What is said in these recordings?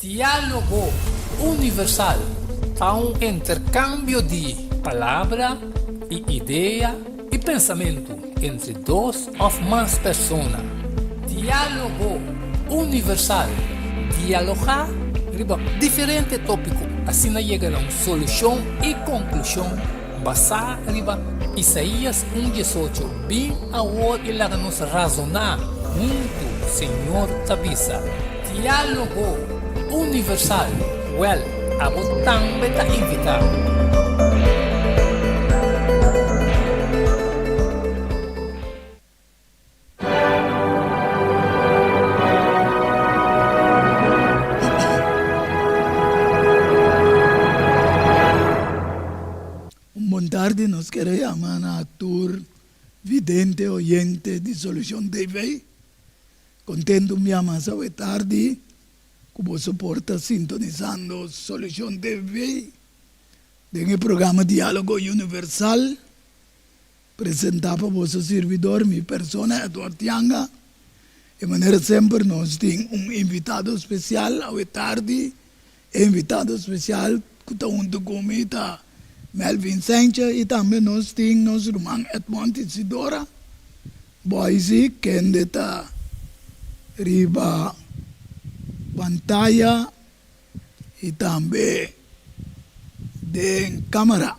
Diálogo universal há um intercâmbio de palavra e ideia e pensamento entre duas ou mais pessoas. Diálogo universal. Dialogar riba diferente tópico, assim chega a uma solução e conclusão basada riba Isaías 1:18. Bem a hora e lá nos razonar muito, Senhor Tabisa. Diálogo universal. Well, abo também está invitado. Boa tarde, nós queremos chamar a tour vidente, oyente de Solução TV. Contento me chamar essa tarde, que você suporta sintonizando Solução TV, no programa Diálogo Universal, apresentar para você servidor, minha persona, Eduardo Tianga. De maneira sempre, nós temos invitado especial, a tarde, invitado especial, que está junto comigo, Melvin Sanchez, e também nós temos nosso irmão Edmond Isidora, Boise, que está riba pantalla e também de câmera.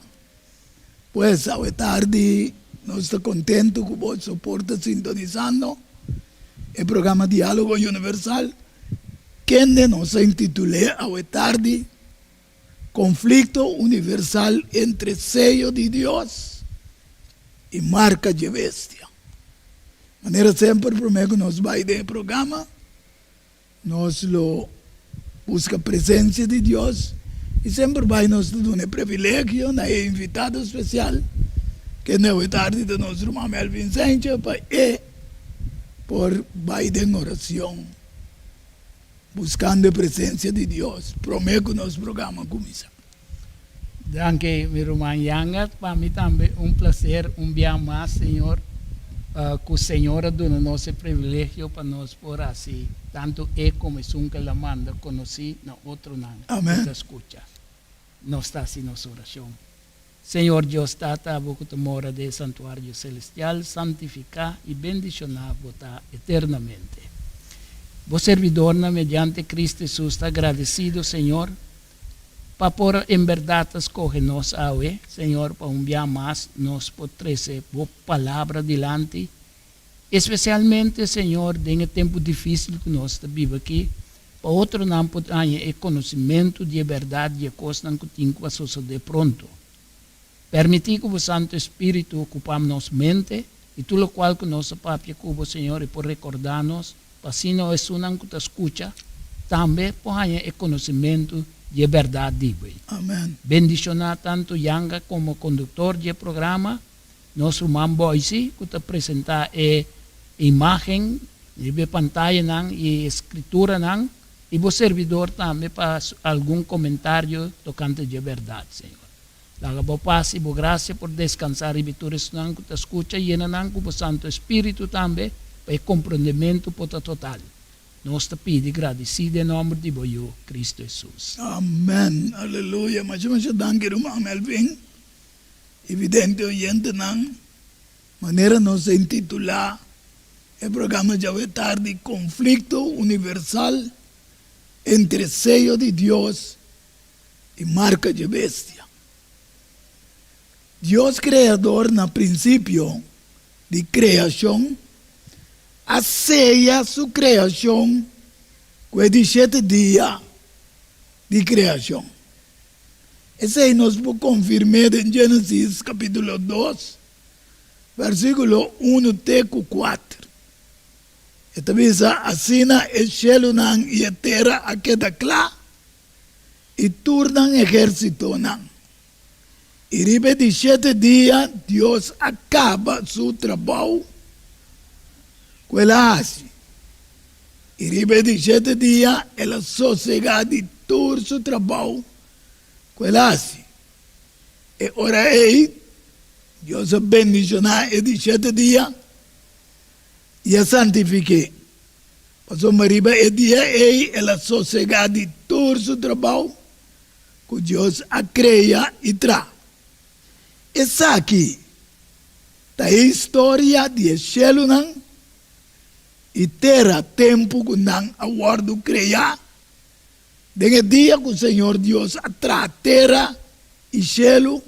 Pues, a tarde, nós estamos contentos que você suporta sintonizando o programa Diálogo Universal, que nos intitulé a tarde Conflicto universal entre sello de Dios y marca de bestia. De manera sempre, primero nos va de programa, nos lo busca presencia de Dios y siempre va nos dar un privilegio, na invitado especial, que na tarde de nuestro hermano Melvin Sanchez, por va en oración, buscando a presencia de Dios. Prometo nos programa comienza. Danke, mi irmão Yanga. Para mim também prazer, dia mais, Senhor, que o Senhor dá nosso privilégio para nós por assim, tanto eu como um que la manda, conheci na outro não. Amém. Escuta. Nós está assim nossa oração. Senhor Deus, Tata, que tu mora de santuário celestial, santificar e bendicionar votar eternamente. Vos servidor, mediante Cristo Jesus, está agradecido, Senhor, para por em verdade escoger-nos a hoje, Senhor, para dia mais, nos potrece boa palavra dilante, especialmente, Senhor, em tempo difícil que nós vivemos aqui, para outro não poder conhecimento de verdade e coisas que tem que suceder pronto. Permitir que o Santo Espírito ocupamos nossa mente e tudo o qual que nossa papia cubo, Senhor, e por recordar-nos, para se não é uma que te escuta, também por ter conhecimento de verdade divina. Amém. Bendicionar tanto Yanga como condutor do programa, nosso irmão Boise, que te apresentar a imagem, a pantalla e a escritura, e o servidor também para algum comentário tocante de verdade, Senhor. Daga boa paz e boa graça por descansar e virtudes que te escuta e na com o Santo Espírito também, para compreendimento total. Nós te pedimos agradecido em nome de Boio Cristo Jesus. Amém. Aleluia. Mas danke, irmão Melvin. Evidente, oyente, maneira nos intitular o programa de hoje tarde, Conflicto universal entre sello de Dios y marca de bestia. Dios creador, na princípio de criação, sella su creación con 17 días de creación. Ese nos confirma en Génesis capítulo 2, versículo 1 teco 4. Esta vez así el cielo y la tierra queda clara y turnan ejército. Y ribe 17 días Dios acaba su trabajo. Quella hace. E ribe 17 dias, ela sossega de todo o seu trabalho. Quella hace. E ora aí, Deus bendicionar e 17 dias e a santifique. Pasó mariba el día ela sossegada de todo su trabajo que Dios ha creado y tra. Essa aqui tá a história de cielo e terra, tempo que não aguardo criar. Desde dia que o Senhor Deus atrai terra e cielo,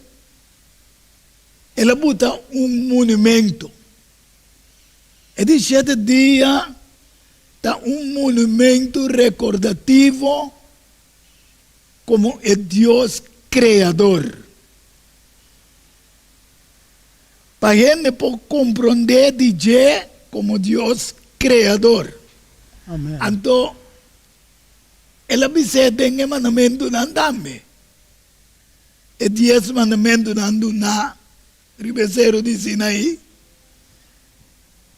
ela bota monumento. E de 7 dias está monumento recordativo como o Deus Criador. Para a gente poder compreender DJ como Deus Criador. Amén. Então, ela precisa ter mandamento não também. E 10 mandamentos não na ribeiro de Sinaí.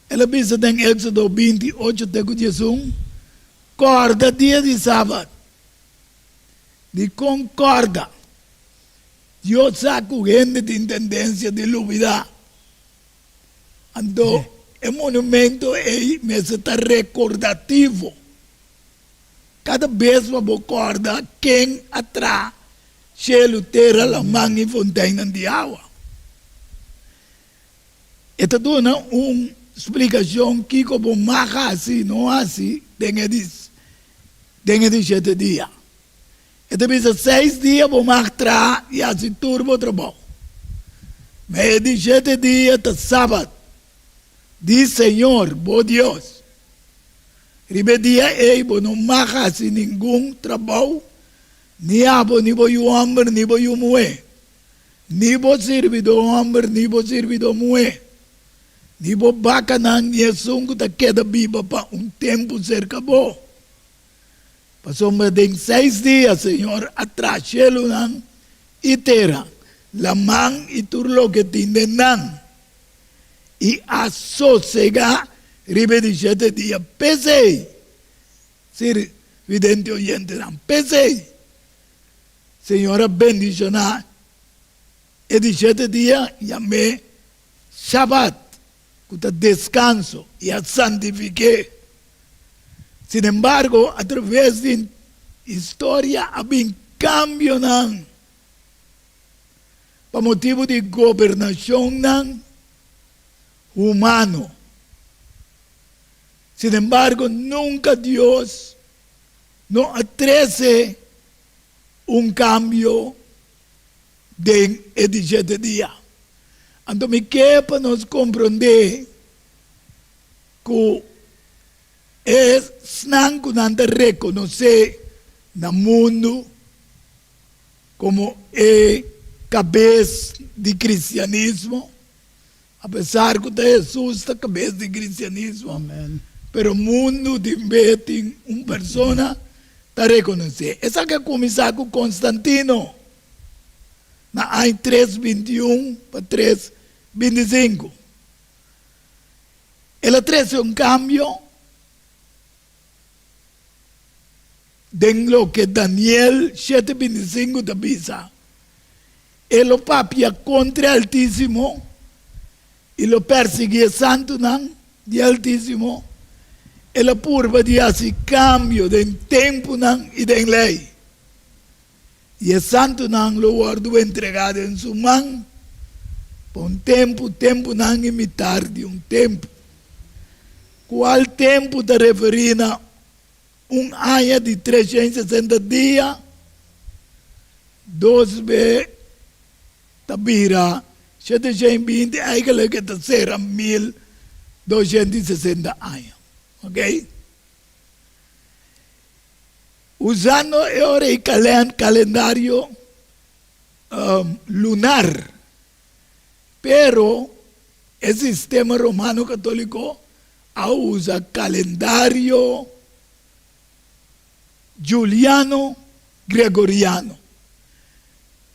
Ela precisa ter Éxodo 28, texto 11. Corda dia de sábado. De concorda. Deus sabe que gente tem tendência de duvidar. Então, o monumento está recordativo. Cada vez que você acorda, quem atrás, cielo, terra, la mão e fontaine de água. Esta é uma explicação que como mais assim, não assim, dentro de 7 dias. Esta vez 6 dias, você mais atrás e assim turbo trabalho. Mas de 7 dias, é sábado. Diz Senhor, bom Deus. Ribe dia você não mais assim nenhum trabalho, ni abo, ni bo yu homem, ni bo yu mulher. Ni bo servidor homem, ni bo servidor mulher. Ni bo bacanang, ni sungo ta queda biba para tempo cerca bo. Passou mais de 6 dias, Senhor, atrás cielo nang e terra, la mão e turlo que tinde nang. E a sossegar, ribe de 7 dias, pesei. Sir, vidente oyente nang, pesei. Senhora, bendicionar. E de 7 dias, chamei Shabbat, que descanso, e a santifiquei. Sin embargo, através de história, havia cambio não. Por motivo de governação não humano. Sin embargo, nunca Deus não atreve cambio de 7 dias. Então, me quer para nós compreender que é snanco nanda reconhecer no mundo como é cabeça de cristianismo, apesar que Jesus é cabeça de cristianismo. Amén. Pero o mundo também tem uma pessoa para reconhecer. Essa que começar com Constantino, na ano 321 para 325. Ela trouxe cambio de lo que Daniel 7:25 te avisa. Ele papia contra o Altíssimo e lo perseguia santo de Altíssimo. Ele purva de esse cambio de tempo e de lei. E o santo lo guardou entregado em sua mão por tempo não imitar de tempo. Qual tempo te refere a ano de 360 dias, 2 vezes, tabira, 720, eigenlijk que será 1260 anos. Ok? Usando ahora el calendario lunar, pero el sistema romano católico usa calendario juliano gregoriano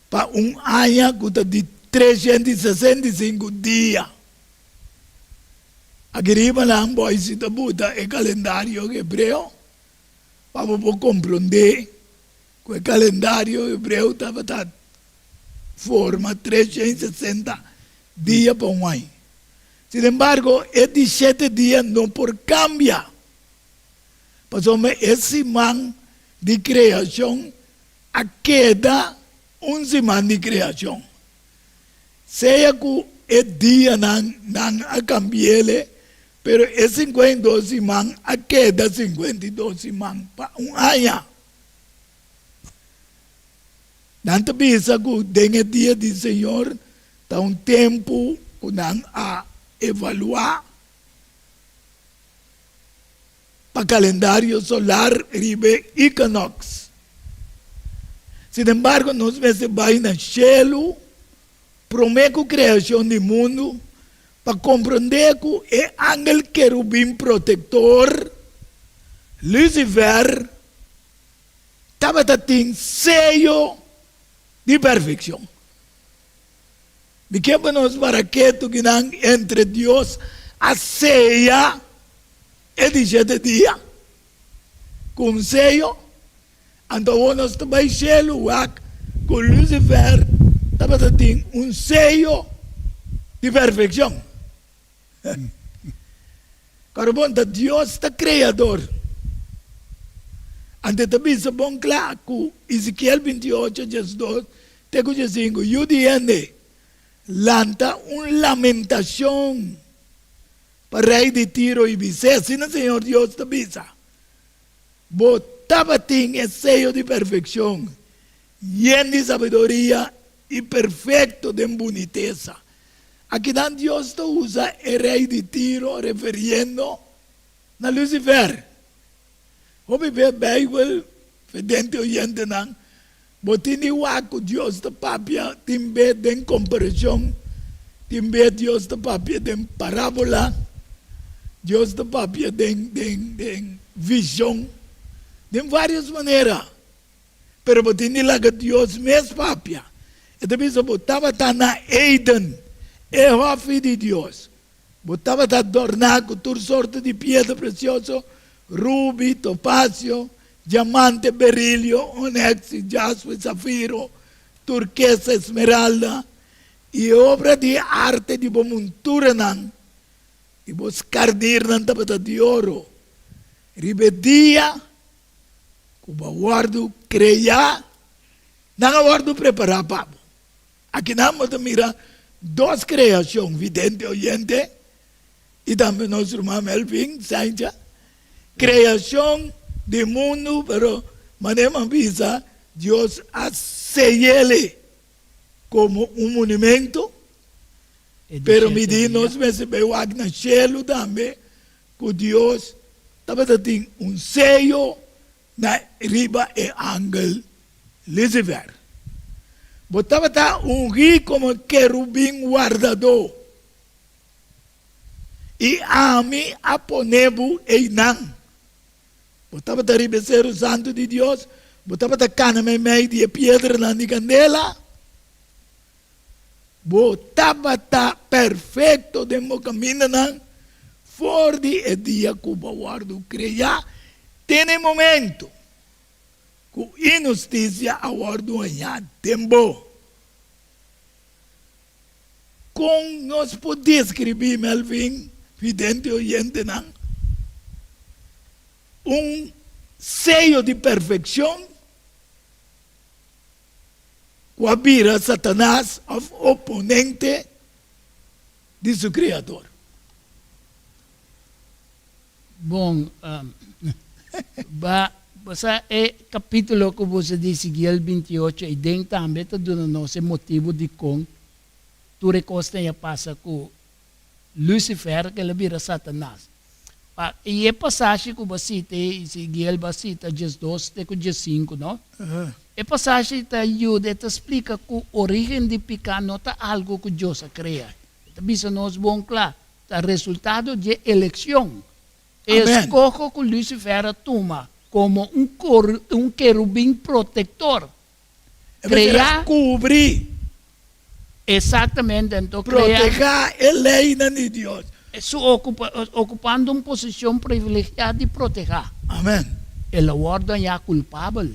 para año de 365 días. Arriba lang boy si tabuta el calendario hebreo para poder comprender que el calendario hebreo estaba forma 360 días por un año. Sin embargo, es 17 días no por cambia. Pasome esse man de criação a queda semana de criação. Seja que é dia não a cambiele, pero é 52 semanas a queda 52 semanas para ano. Não te pensa que tem dia do Senhor, está tempo que não a evaluar para calendário solar ribe equinox. Sin embargo, nós vai na cielo, promete a criação do mundo, para compreender que é ángel querubim protetor, Lucifer, estava tendo sello de perfeição. De que nós para que entre Deus a ceia é de 7 dias, com sello, então nós também cielo, com Lucifer, estava tendo sello de perfeição. Caramba, Deus é criador. Ante também se bom claro que Ezequiel 28, 2, teco 5, eu diante lanta lamentação para rei de Tiro e Bisé, assim o Senhor Deus te bisa. Botava tem sello de perfeição, lleno de sabedoria e perfeito de boniteza. Aqui não Deus te usa o rei de Tiro, referindo a Lucifer. Como vê a Bíblia, fedente oyente não, botini waku Deus te papia, timbe den comparação, timbe Deus te papia den parábola, Deus te papia den visão, de várias maneiras. Pero botini laga Deus mesmo papia. E também se botava na Eden, é o filho de Deus. Botava adornar com toda sorte de pedra preciosa, rubi, topázio, diamante, berílio, onexo, jaspe, safiro, turquesa, esmeralda, e obra de arte de boa montura, e bos carnir tapata de ouro. Ribedia, cuba guardo, creia, não guardo preparar pabo. Aqui não vamos mirar duas criações, vidente, oyente, e também nosso irmão Melvin, Sainja, criação do mundo, pero manema visa, Deus aceiele como monumento, pero me diz, nós recebemos aqui no cielo também, que Deus estava tendo sello na riba e ángel Lucifer. Botava ungir como querubim guardador. E a mim a ponebu e não. Botava ribecer o santo de Deus, botava cana meio de pedra na candela. Botava perfeito de mo caminho não. For de dia que o guardo creia, tem momento que injustiça a guardo anhar tempo. Com nós podemos escrever, Melvin, vidente oyente, não? Sello de perfeição que abira Satanás, o oponente de seu Criador. Bom, basta é capítulo que você disse, Ezequiel 28, e dentro também está dando nosso motivo de com tu recosta passa com Lucifer, que ele vira Satanás. E a passagem que você cita, Ezequiel cita, 2, até 5, não? A passagem te ajuda, te explica que a origem de pecado não é algo que Deus cria. Isso nós bom claro, é resultado de eleição. Escolhe que Lucifer toma como querubim protetor. Criar, cobrir. Exatamente, então proteger a lei de Deus. Isso ocupando uma posição privilegiada de proteger. Amém. Ele guarda é culpável.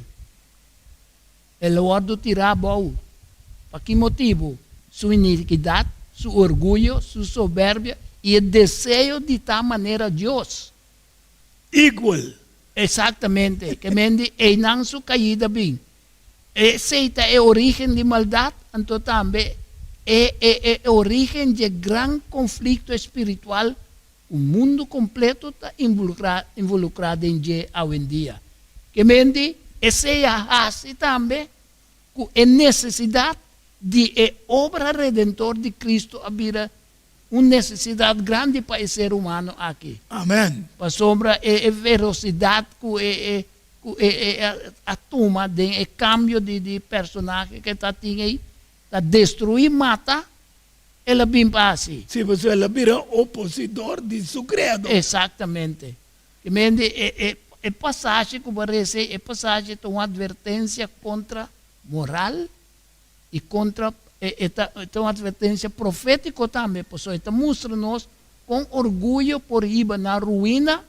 Ele guarda tirar bom. Para que motivo? Sua iniquidade, seu orgulho, sua soberbia e o desejo de tal maneira Deus. Igual. Exactamente. Que mendi e nang su caída bem. Seita é origen de maldad, então também é origen de gran conflicto espiritual. O mundo completo está involucrado em je hoje em dia. Que mendi esse assim também a necessidade de obra redentor de Cristo abrir uma necessidade grande para o ser humano aqui. Amén. Para sombra a velocidade que a toma de cambio de personagem que está aí, está destruir, mata, ela bem assim. Si você ela vira opositor de su credo. Exatamente. Que mende é passagem que parece é passagem de uma advertência contra moral e contra uma advertência profética também, pessoal. Então mostra-nos com orgulho por ir na ruína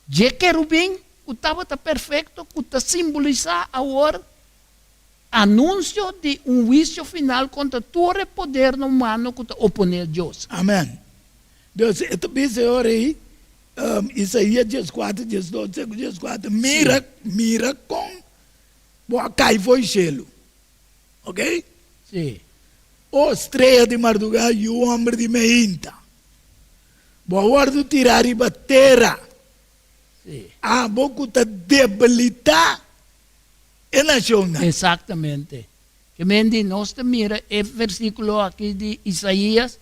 de querubim, que estava perfeito, que está simbolizar agora anúncio de juízo final contra todo o poder humano que está opondo a Deus. Amém. Deus, esta vez agora aí, Isaías 14, 12, 14, mira com boa cai foi gelo. Ok? Sim. O estrela de madrugada e o homem de meinta. Boa guarda tirar e batera. Sim. A boca está debilitar a nação. Exatamente. Que mendi nós mira o versículo aqui de Isaías,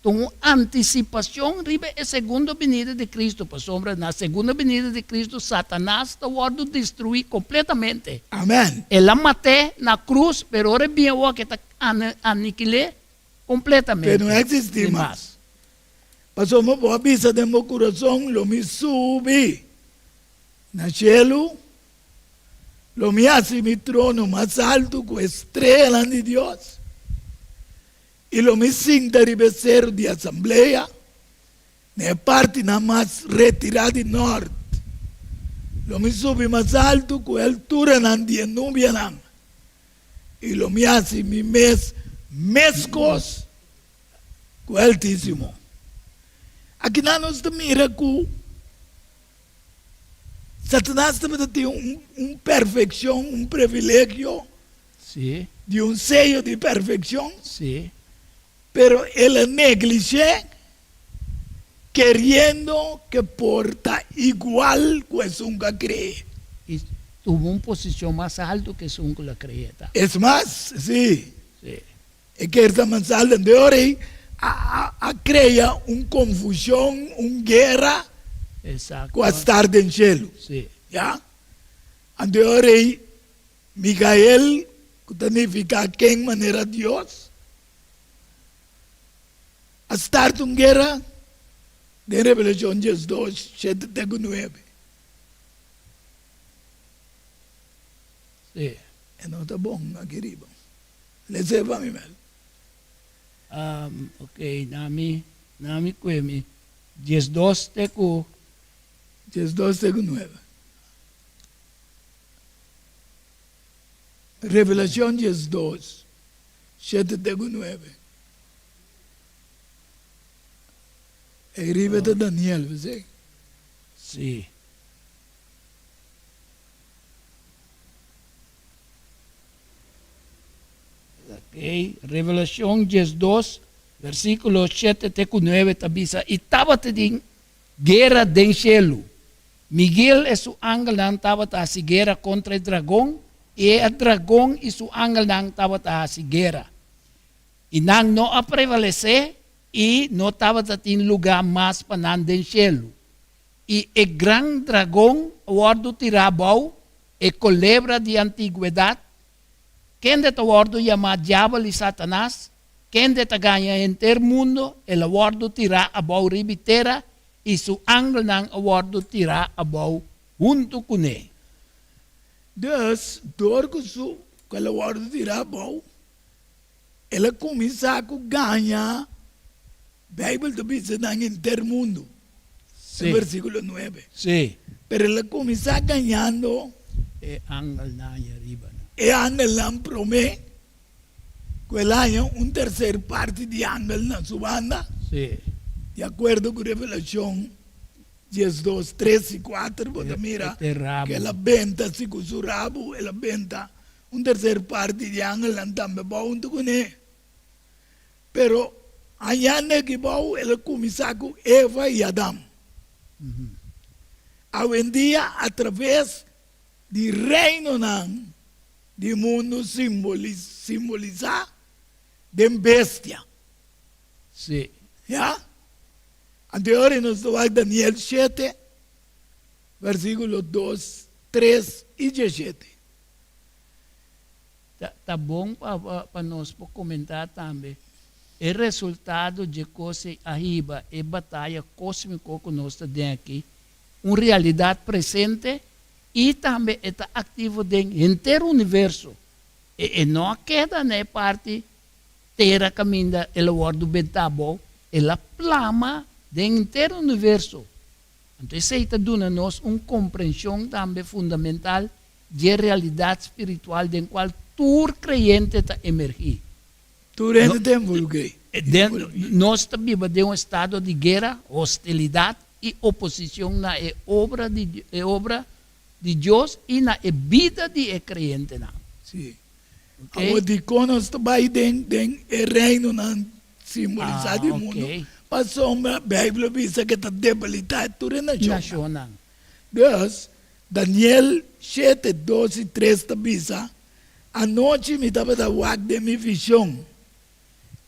com antecipação riba a segunda venida de Cristo. Por sombra, na segunda venida de Cristo, Satanás está guardo destruir completamente. Amém. Ela matou na cruz, mas agora bem o que está aniquilado completamente. Pero não existe mais. Passou uma boa vista de meu coração, lo me subi na cielo, lo me hace mi trono más alto com estrela de Deus. E lo me sinta ribecer de assembleia, na parte na mais retirada de norte. Lo me sube mais alto com a altura na de nubia nan. E lo me hace mi mescos com o Altíssimo. Aqui nós mira que Satanás também tem perfeição, privilégio Sim, de sello de perfeição, sim. pero ele neglige querendo que porta igual que es nunca cree. E tuvo uma posição mais alta que o que la creeta. Es más, sí, Sim. es que esta más alta de ahora crea una confusión, una guerra Exato. con estar en el cielo. Sim. ¿Ya? Ante ahora Miguel, que significa que en manera Dios, a estar en guerra de Revelación 2, 7, 9. Sim. No está bom aqui arriba. Le sepa mi mel. Ok, nami kwemi. 12 teku. 2, 9. Revelación 2, 7, 9. Arriba está Daniel, ¿ves? Sim. Ok, Revelação 12, versículo 7 até 9, tabisa. E estava em guerra do cielo. Miguel e seu ángel estava a guerra contra o dragão, e o dragão e seu ángel estava a guerra. E não a prevalecer, e não estava em lugar mais para não do cielo. E o grande dragão, o ordo tirabau, e culebra de antiguidade, quem de te ordo chama diabo e Satanás, quem de te ganha inteiro mundo, ele ordo tira a bau ribitera, e su ángel nang ordo tira a bau junto com ele. Dus, door que aquela ordem tirar bom, ela começa a ganhar. A Bíblia também se dá em ter mundo. Sim. Versículo 9. Sim. Pero ela começa ganhando. E ángel na arriba. E ángel não promete que ele haya terceira parte de ángel na sua banda, Sim. de acordo com Revelação 10, 2, 3 y 4, porque mira este rabo. que la venta, si con su rabo, la venta, un tercer parte de ángel, también va junto con él. Pero allá en el que va el comisaco Eva y Adán. Hoy en día, a través del reino del mundo simboliza de bestia. Sí. ¿Ya? Anterior nos va Daniel 7, versículos 2, 3 y 17. Tá bom para nós comentar também. O resultado de coisa arriba é batalha cósmica que nós temos aqui, uma realidade presente e também está ativo dentro do inteiro universo. E não queda na parte terra caminha o wordo betabo, ela plama dentro do inteiro universo. Então isso está dando a nós uma compreensão também fundamental de realidade espiritual em qual todo crente está emergir. Tu rende tempo, ok? Nós vivemos em um estado de guerra, hostilidade e oposição na obra de Deus e na vida de crente. Sim. Okay? O de conos também tem o reino simbolizado do mundo. Para sombra, a Bíblia diz que está debilitado toda a nação. Então, Daniel 7, 12 e 3 diz, a noite me estava dando de minha visão.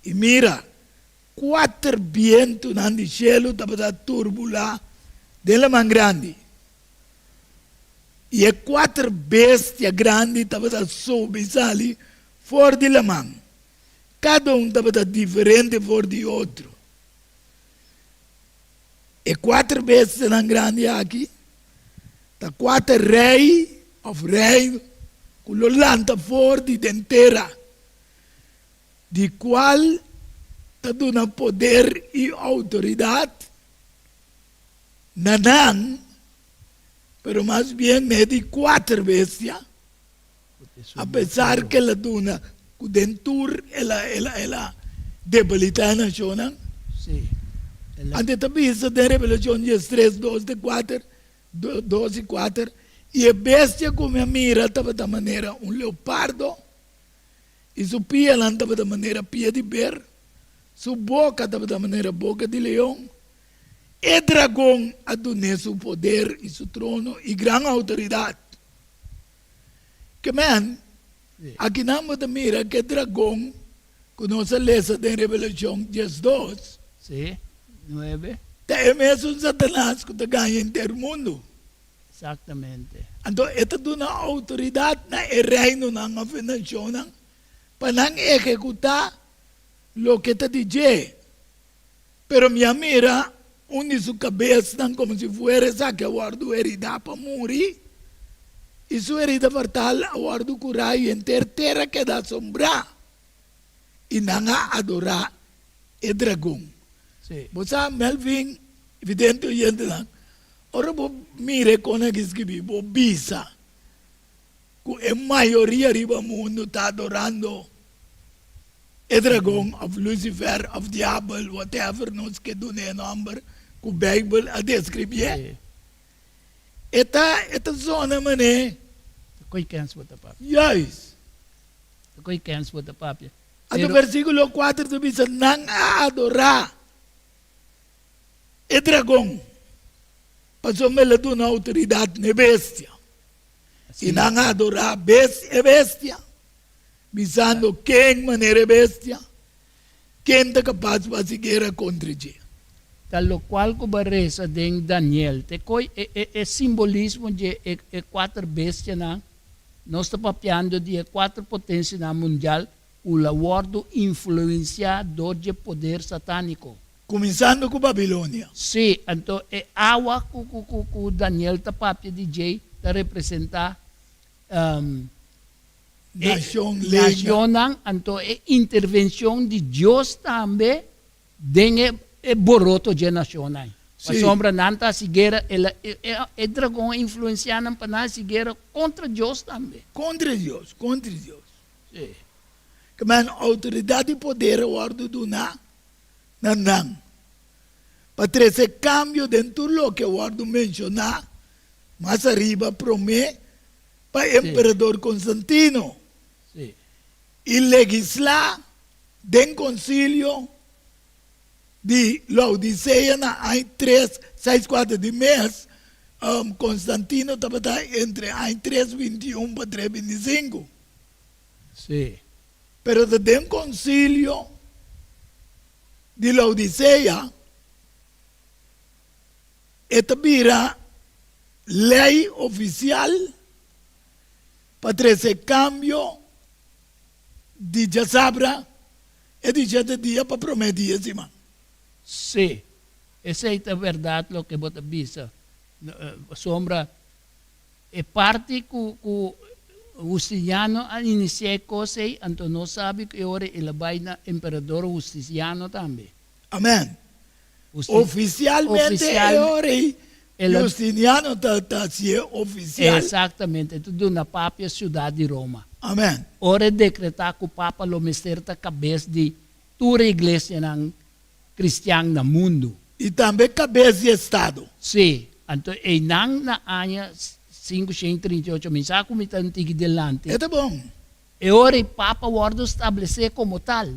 E mira, 4 vientos no cielo estavam turbular dela mais grande. E 4 bestias grandes estavam sobressalir fora de la mão. Cada um estava diferente fora de outro. E 4 bestias grandes aqui, 4 reis, com o lanta forte de inteira, de qual está dando poder e autoridade, não, pero mais bem é de 4 bestias, apesar que ela dona com dentro ela debilita a nação. Sim. Antes também se tem revelação de 3, 12, 4, 12 e 4, e a bestia como a mira estava da maneira leopardo, e sua pia estava da maneira pia de ber, sua boca estava da maneira boca de leão, e dragão adornou seu poder e seu trono e grande autoridade. Que man, aqui não me mira que dragão, que nós lemos em Revelação 12, sim, 9. é mesmo Satanás que está ganhando inteiro mundo. Exatamente. Então, esta é uma autoridade na reino na nação para executar o que está dizendo. Pero minha mira, une sua cabeça como se fosse que guardo herida para morrer. E sua herida fatal, guardo curar e inteira terra que dá sombra. E não adorar o dragão. Sim. Você, Melvin, evidente, gente, ora, mire como é que escrevi, bisa. A maioria do mundo está adorando o dragão, of Lucifer, of diabo, whatever, nós que dão o nome, que a Bíblia a descreve. Esta zona, mané. Koi cancel with the papa. Yes. Koi cancel with the papa. Ato versículo 4 diz, não adorar o dragão. Passou me la dona autoridade na bestia. E não adorar bestia. Visando quem maneira bestia. Quem está capaz de seguir contra ele. Tal qual que barresa de Daniel. Te koi é simbolismo de 4 bestias na. Nós estamos papiando de 4 potências na mundial. O lawardo influenciador de poder satânico. Começando com Babilônia. Sim, então é água que Daniel está papia de Jay para representar Nação, então é intervenção de Deus também dentro do boroto de nação. A sombra não está seguir, é dragão influenciando para não seguir contra Deus também. Contra Deus. Sim. Que man autoridade e poder guardo do não. para ese cambio dentro de lo que Eduardo mencionó más arriba, promete para el emperador Constantino. Sí. Y legislar del concilio de Laodicea hay 364 de mes. Constantino estaba entre 321 para 325. Sí. Pero desde el concilio de Laodicea, esta vira ley oficial para ese cambio de ya sabra y de 7 días para prometer encima. Sí, esa es la verdad lo que vos dices. Sombra, es parte que Justiniano al iniciar cosas, entonces no sabe que ahora el vaina emperador Justiniano también. Amén. Oficialmente ahora Justiniano está siendo oficial. Exactamente, de una propia ciudad de Roma. Amén. Ahora decretar que o Papa lo meter a cabeça de toda a igreja cristiana no mundo. E também cabeça de Estado. Sim, então, na ano 538, mensagem como está antigo delante. É bom. E ora o Papa guarda estabelecer como tal.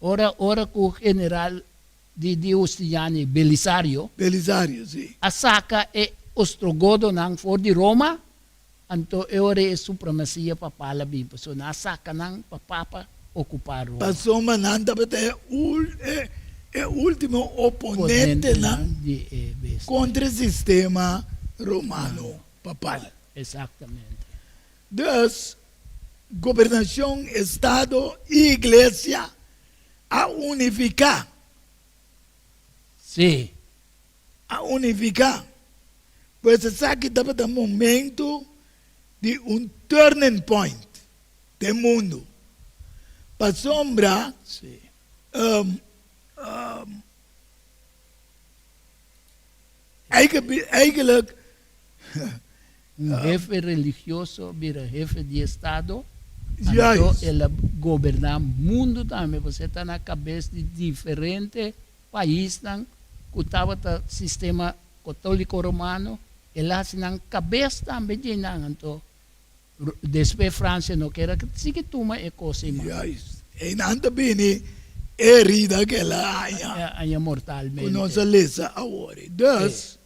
Ora que o general de Justiniano, Belisário, sim. a saca é ostrogodo não for de Roma, então ora é supremacia papal a bíblia. So, na saca não para Papa ocupar Roma. Passou mananda até o último oponente contra o sistema romano papal. Exatamente. Dus, governação, Estado e Igreja a unificar. Sim. A unificar. Pois essa aqui estava no momento de turning point do mundo. Para sombra, eigenlijk jefe religioso vira jefe de Estado. Juist. Ele governa o mundo também. Você está na cabeça de diferentes países que estava no sistema católico romano. Ele está na cabeça também de então, depois França não quer que siga toma a coisa. Juist. En anda bene herida que la haya mortalmente. Con esa lesa ahora. Dus,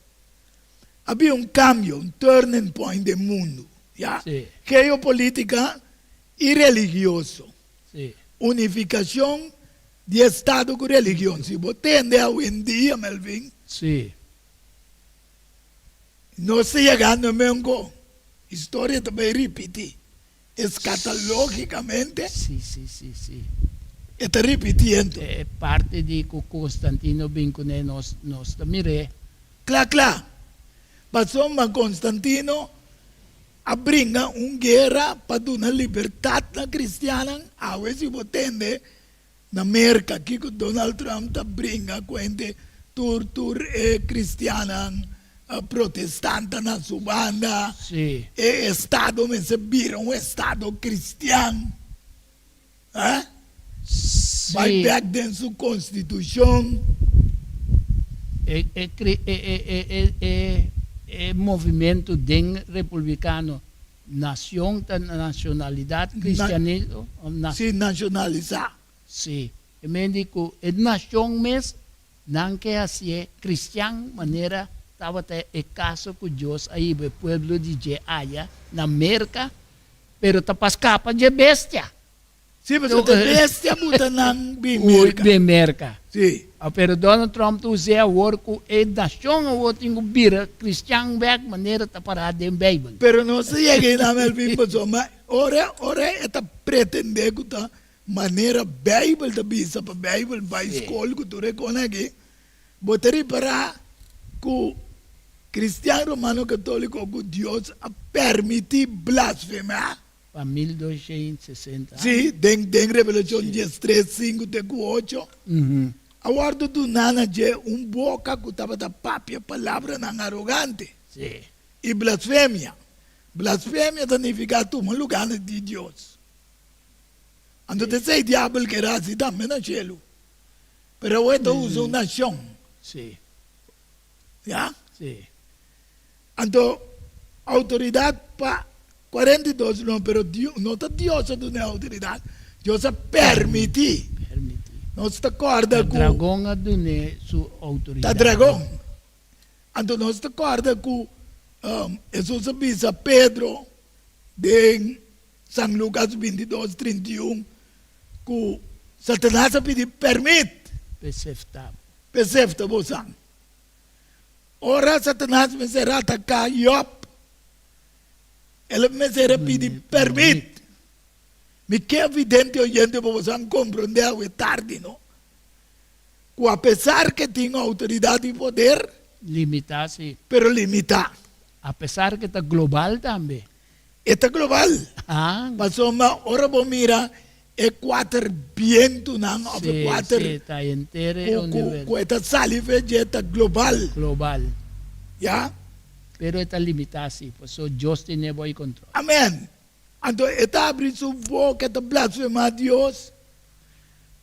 había un cambio, un turning point del mundo. ¿Ya? Sí. Geopolítica y religioso. Sí. Unificación de Estado con religión. Si vos tenés hoy en día, Melvin, sí. no está llegando a Mengo. Historia también repite. Escatológicamente. Sí. Está repitiendo. Parte de que Constantino vincune nos mire. Claro. Pasó a Constantino a brincar una guerra para dar una libertad cristiana. A ver si vos entendés. En América, aquí con Donald Trump está brinca cuente tur cristiana, protestante en su banda. Sí. Estado me se vira un Estado cristiano. Sí. Vai back de su constitución. Movimento republicano, nacionalidad cristianismo. Sí, nacionalizar. Sí. E me digo, nación mes, não que assim, cristiano, maneira, estava até o caso com Deus aí, o povo de Aya, na América, pero tá para escapar de bestia. Sí, pero de bestia puta nan América. Sí. Pero Donald Trump usou a worco e nação o outro bira cristiano back maneira tá parado em Bíblia. Pero no se llega a Melvin mas ora está pretender que tá maneira Bíblia da bisa para Bíblia vai escola que tu reconhece. Botaria para que cristiano romano católico que Deus a permitir blasfemar. Para 1260. Sí, den Revelación 13, 5, 8. Agora do nana je boca que estava da própria palavra não arrogante. Sí. E blasfêmia. Blasfêmia significa tu um lugar de Deus. Então, esse diabo que era assim também no cielo. Pero hoje usa uma nação. Sí, ¿ya? sí. Entonces, autoridad para 42 no, pero Dios, no está Dios de una autoridad. Dios permite. Permiti. No se acorda El con dragón ha donado su autoridad. el dragón. Entonces, no se acorda con Jesús avisa a Pedro de San Lucas 22, 31, que Satanás pide permite. Perceptable. Percepta você. Ora Satanás me será atacar Job. Ele me será pedir permite. Me que é evidente oyente para você compreender é tarde, não? Que apesar que tinha autoridade e poder, Limitarse. pero limita. A pesar que está global también. Está global. Ah, Mas ora vos mira, é 4 vientos, não? sí, sí, 4 está entero universo que está saliva está global. global. ¿Ya? Pero está limitado, pues so Dios tiene buen control. Amén. Entonces, está abriendo su boca, está blasfemando a Dios,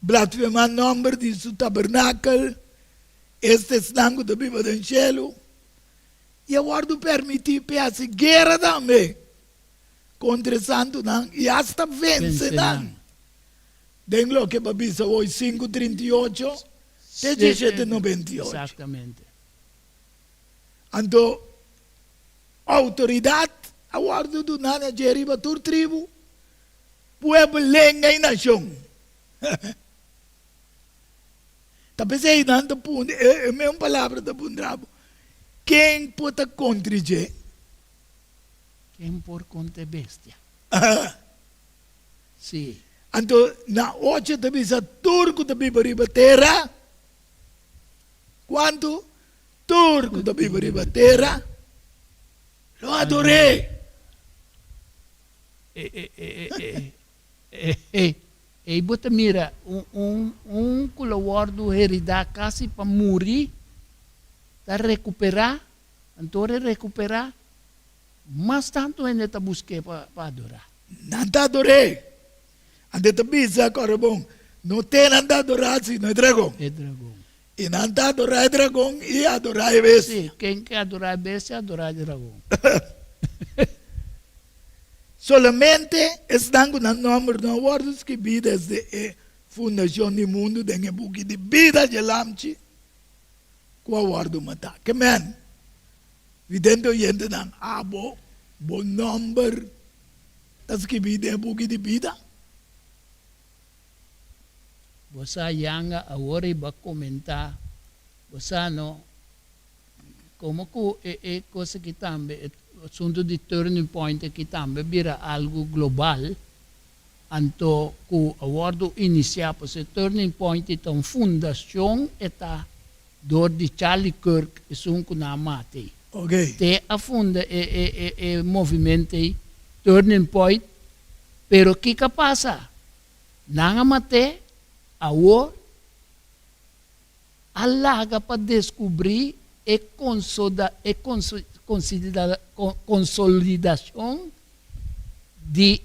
blasfemando el nombre de su tabernáculo, este estanco de viva del cielo. Y ahora permitir que haga guerra también contra el santo y hasta vencerán. Den lo que babisa hoy 5:38, 17:98. Exactamente. Entonces, autoridad, aguardo do nada de arriba tu tribo, pueblo, lengua y nación. Talvez aí não é a mesma palavra da pundrabo. Quem pode contribuir? ¿Quién por contra bestia? Sí. Então, na 8 talvez a turco também para terra. Quanto? Turco também para terra. Lo adoré. E bota mira, colaborador heredar quase para morrer, para recuperar, então recuperar, mas tanto ainda está buscando para adorar. Não está adoré. Ande também agora bom. Não tem nada a adorar se não é dragão. É dragão. E não está adorar é dragão e adorar é bestia. Sim, quem quer adorar bestia, adorar dragão. Solamente estão com o nome de words que vida desde a fundação do mundo, tem um pouco de vida de lamchi, com a word matar. Que man, videndo gente não, bom number, das que vida um pouco de vida. Você yanga agora vai comentar, você não, como que é coisa que também assunto de turning point que também vira algo global, então o acordo inicial para o turning point é uma fundação está do de Charlie Kirk é um que não mate. Ok. Te a funda movimento turning point, pero que passa? Não mate agora alaga para descobrir consolidação de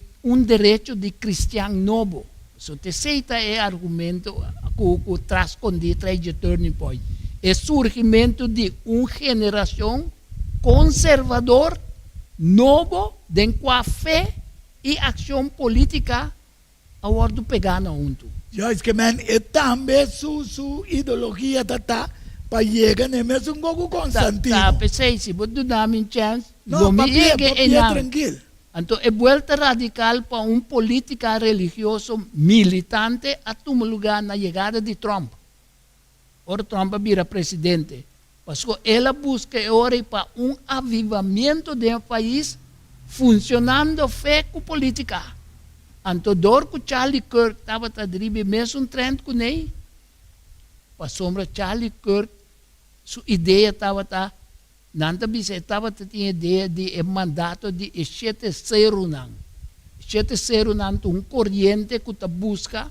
direito de cristiano novo. So, te aceita é argumento que traz com de turning point. É surgimento de uma geração conservador novo, de qual fé e ação política agora pegando junto. Já é que man, é também sua ideologia tá para chegar nem mesmo um pouco Constantino. Tá, pensei, se você dá uma chance, Não, papia tranquilo. Então, é volta radical para uma política religiosa militante a tomar lugar na chegada de Trump. Ora, Trump vira presidente. Porque ela busca agora para um avivamento do país funcionando fé com política. Então, dor que Charlie Kirk estava a drible mesmo trend com ele. Para sombra Charlie Kirk, sua ideia estava nanta bisa estava tinha ideia de mandato de 7-0 um corrente que ta busca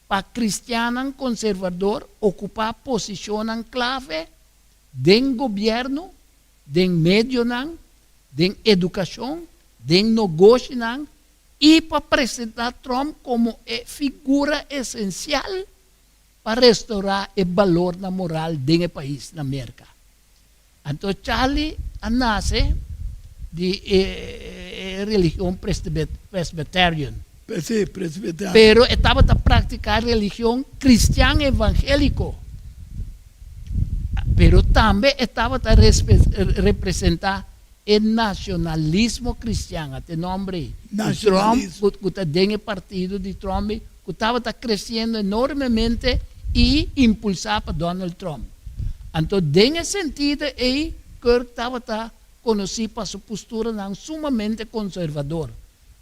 para cristiano conservador ocupar posição clave do governo, do meio, da educação, do negócio e para apresentar Trump como figura essencial para restaurar el valor na moral del país, na América. Então, Charlie nace de religião presbyterian, Sí, presbiteriano. pero estava a praticar religião cristã evangélico. Pero também estava a representar o nacionalismo cristiano, até nome Nacionalismo. Trump, que tem o partido de Trump, que estava crescendo enormemente e impulsado para Donald Trump. Então, nesse sentido, ele estava conhecido para sua postura não sumamente conservadora.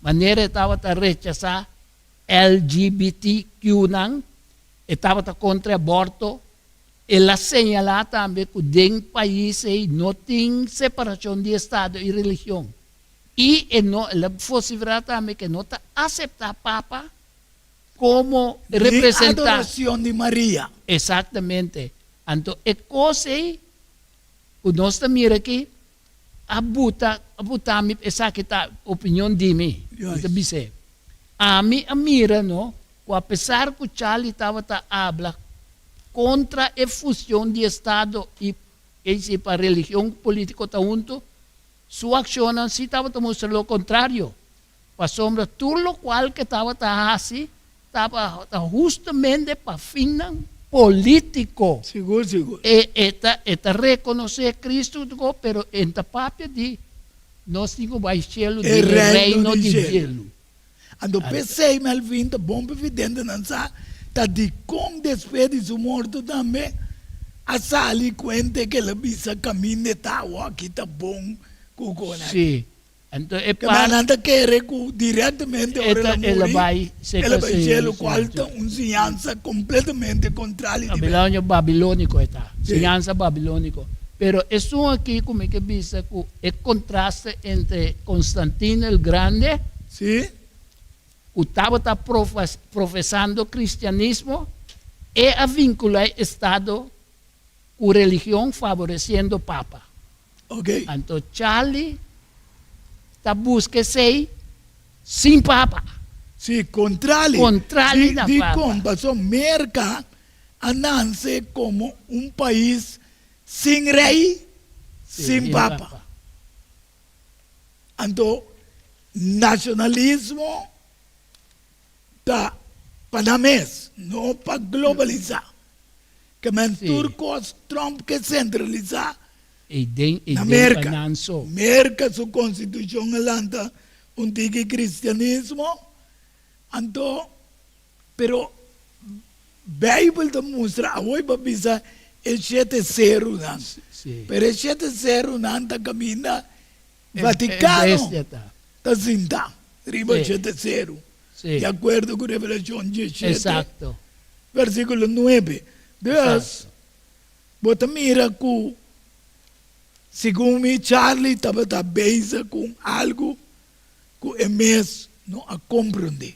Maneira estava a rechazar LGBTQ, estava contra aborto. Ela señala também que em países não tem separação de Estado e religião. E ela considera também que não aceita Papa como representante. De adoração de Maria. Exatamente. Então, é coisa que nós mira aqui, abuta essa que tá opinião de mim. Yes. A mim, a mira, não? Que apesar que o Charlie estava a hablar contra a fusão de Estado e para a religião política junto, sua ação não se estava a mostrar o contrário. Para sombra, tudo o qual que estava a fazer, estava justamente para fim político. Seguro. Eta reconhecer Cristo, pero em papel de nós temos o cielo, El do reino de cielo. cielo. Ando pensei, Melvin, tá bom evidente, não sabe? Tá de com depois de sua morte também, a sali cuenta que ela bisa caminho de tawa, aqui tá bom, cucona. Sim. Então, é Que para mananda querer diretamente ora ela vai ser ela vai ser o qual tá ensinança completamente contrária de Babilônio babilônico está. Sim. Ciência babilônico. Pero isso aqui, como é que diz, é contraste entre Constantino el Grande, Sim? que estava professando cristianismo, e a vincular Estado com religião, favorecendo o Papa. Ok. Então, Charlie está buscando ser sem Papa. Sim, contrário. Contrário da de Papa. como passou América a nascer como país sem rei, sem Papa. Então, nacionalismo da panamês, não para globalizar. Que men Sim. turcos Trump que centralizar E na den América. finanço. América, sua constituição alanta antigo cristianismo. Então, pero Bible demonstra, hoje para pensar, é 7-0, não? Sim. Pero é 7-0 não está caminhando Vaticano. Está cinta, arriba Sim. 7-0. Sim. De acordo com Revelação 17, Exato. versículo 9. Deus, Exato. bota mira que, segundo me, Charlie estava bem com algo que é mesmo não a compreender.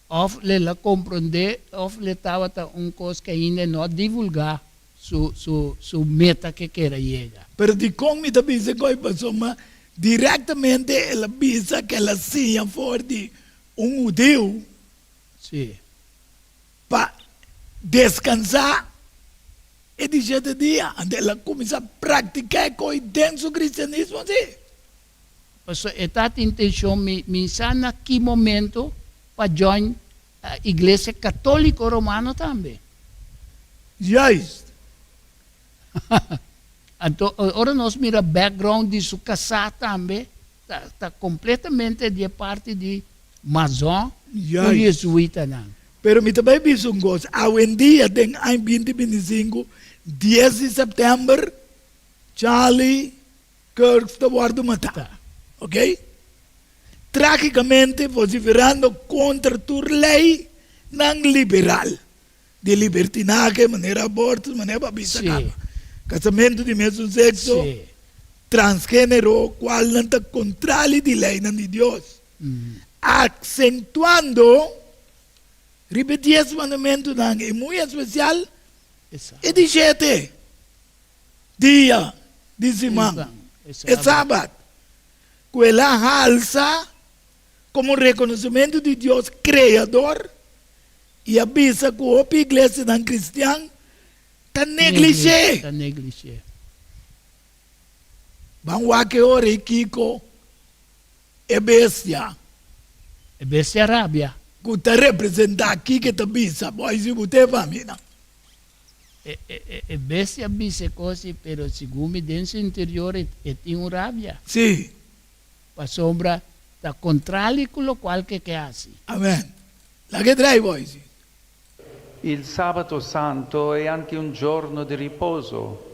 Of le compreender, of le estava coisa que ainda não divulgar su meta que quer chegar. Pero de como me dice que passou, mas diretamente ela pensa que ela sia for de judeu Sim. para descansar e de 7 dias. Ela começa a praticar coisa dentro do cristianismo, assim. Então, esta intenção me sana que momento para join a Igreja Católica Romana também. Justo. Então, agora nós mira background de sua casa também, está completamente de parte de maçom e Yes. jesuíta não. Pero me também penso um coisa. Hoje em dia, tem em 2025, 10 de setembro, Charlie Kirk está guardando matar. Tá. Ok? Tragicamente, vociferando contra a lei não liberal. De libertinagem, maneira aborto, maneira babisa. Sim. Casamento de mesmo sexo, Sim. transgênero, qual não está contrário de lei não de Deus. Acentuando, repetir esse mandamento não é muito especial, Exato. é de 7 dia de semana. É sábado. Que ela alça como reconhecimento de Deus Criador e avisa que a igreja não cristã está negligente. Está negligé. Vamos a que ora e Kiko é bestia. E bestia rabbia. Que está representando aqui que está bisa. Poi se você famina. E bestia dice così, però siccome dentro interiore è in rabbia, Sì. pa sombra sta contrario con qualche che hace. Amen. La che trai voi? Sì. Il sabato santo è anche un giorno di riposo.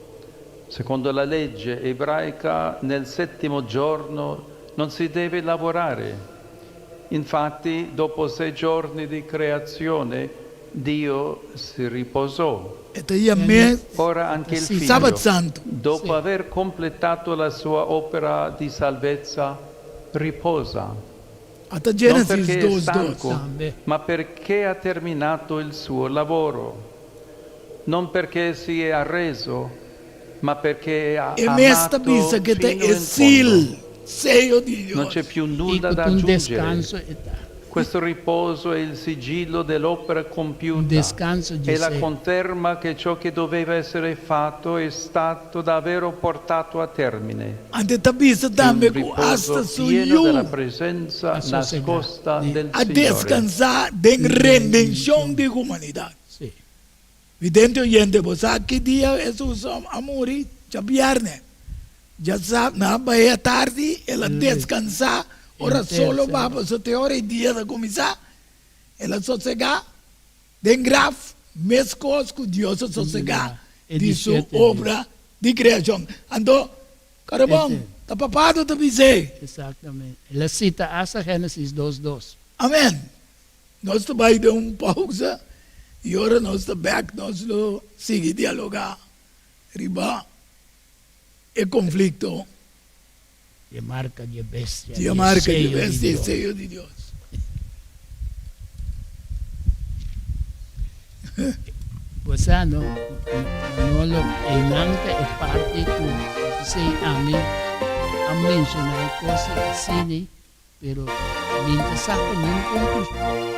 Secondo la legge ebraica, nel settimo giorno non si deve lavorare. Infatti, dopo 6 giorni di creazione, Dio si riposò. E te io me Ora anche il Sì, Figlio, Sabato Santo. dopo Sì. aver completato la sua opera di salvezza, riposa. Até Non Gênesis perché è 2:2. stanco, Sambe. ma perché ha terminato il suo lavoro. Non perché si è arreso, ma perché ha E me sta amato bisa che te fino è in sil. fondo. Seio di Non Dio. c'è più E nulla da con un aggiungere. descanso e Questo riposo è il sigillo dell'opera compiuta. un descanso di È la sé. conferma che ciò che doveva essere fatto è stato davvero portato a termine. Ante te bisa È un também com hasta riposo su pieno della you. presenza A sossegar. nascosta Sì. del A Signore. descansar den redenção de humanidade. Sì. Vidente oyente, pues aqui dia Jesus amori, já biarne. Já sabe, na bahia tarde, ela descansar, ora solo va para sua ora e dia da começar, ela sossegar, den graf, mescos com Deus sossegar, E de di sua sete obra de criação. Ando, carabão, Este. tá papado, tá bisei. Esattamente. La cita hasta Génesis 2:2. Amém. Nós também damos pausa e ora nós estamos back, nós lo sigue dialogar, riba, e conflito, E marca di bestia. di marca di sello bestia e Dio. sello di Dio. Pues no lo enante è parte tu. Sei a menzionare cose simili, però mentre sa con un conclusione.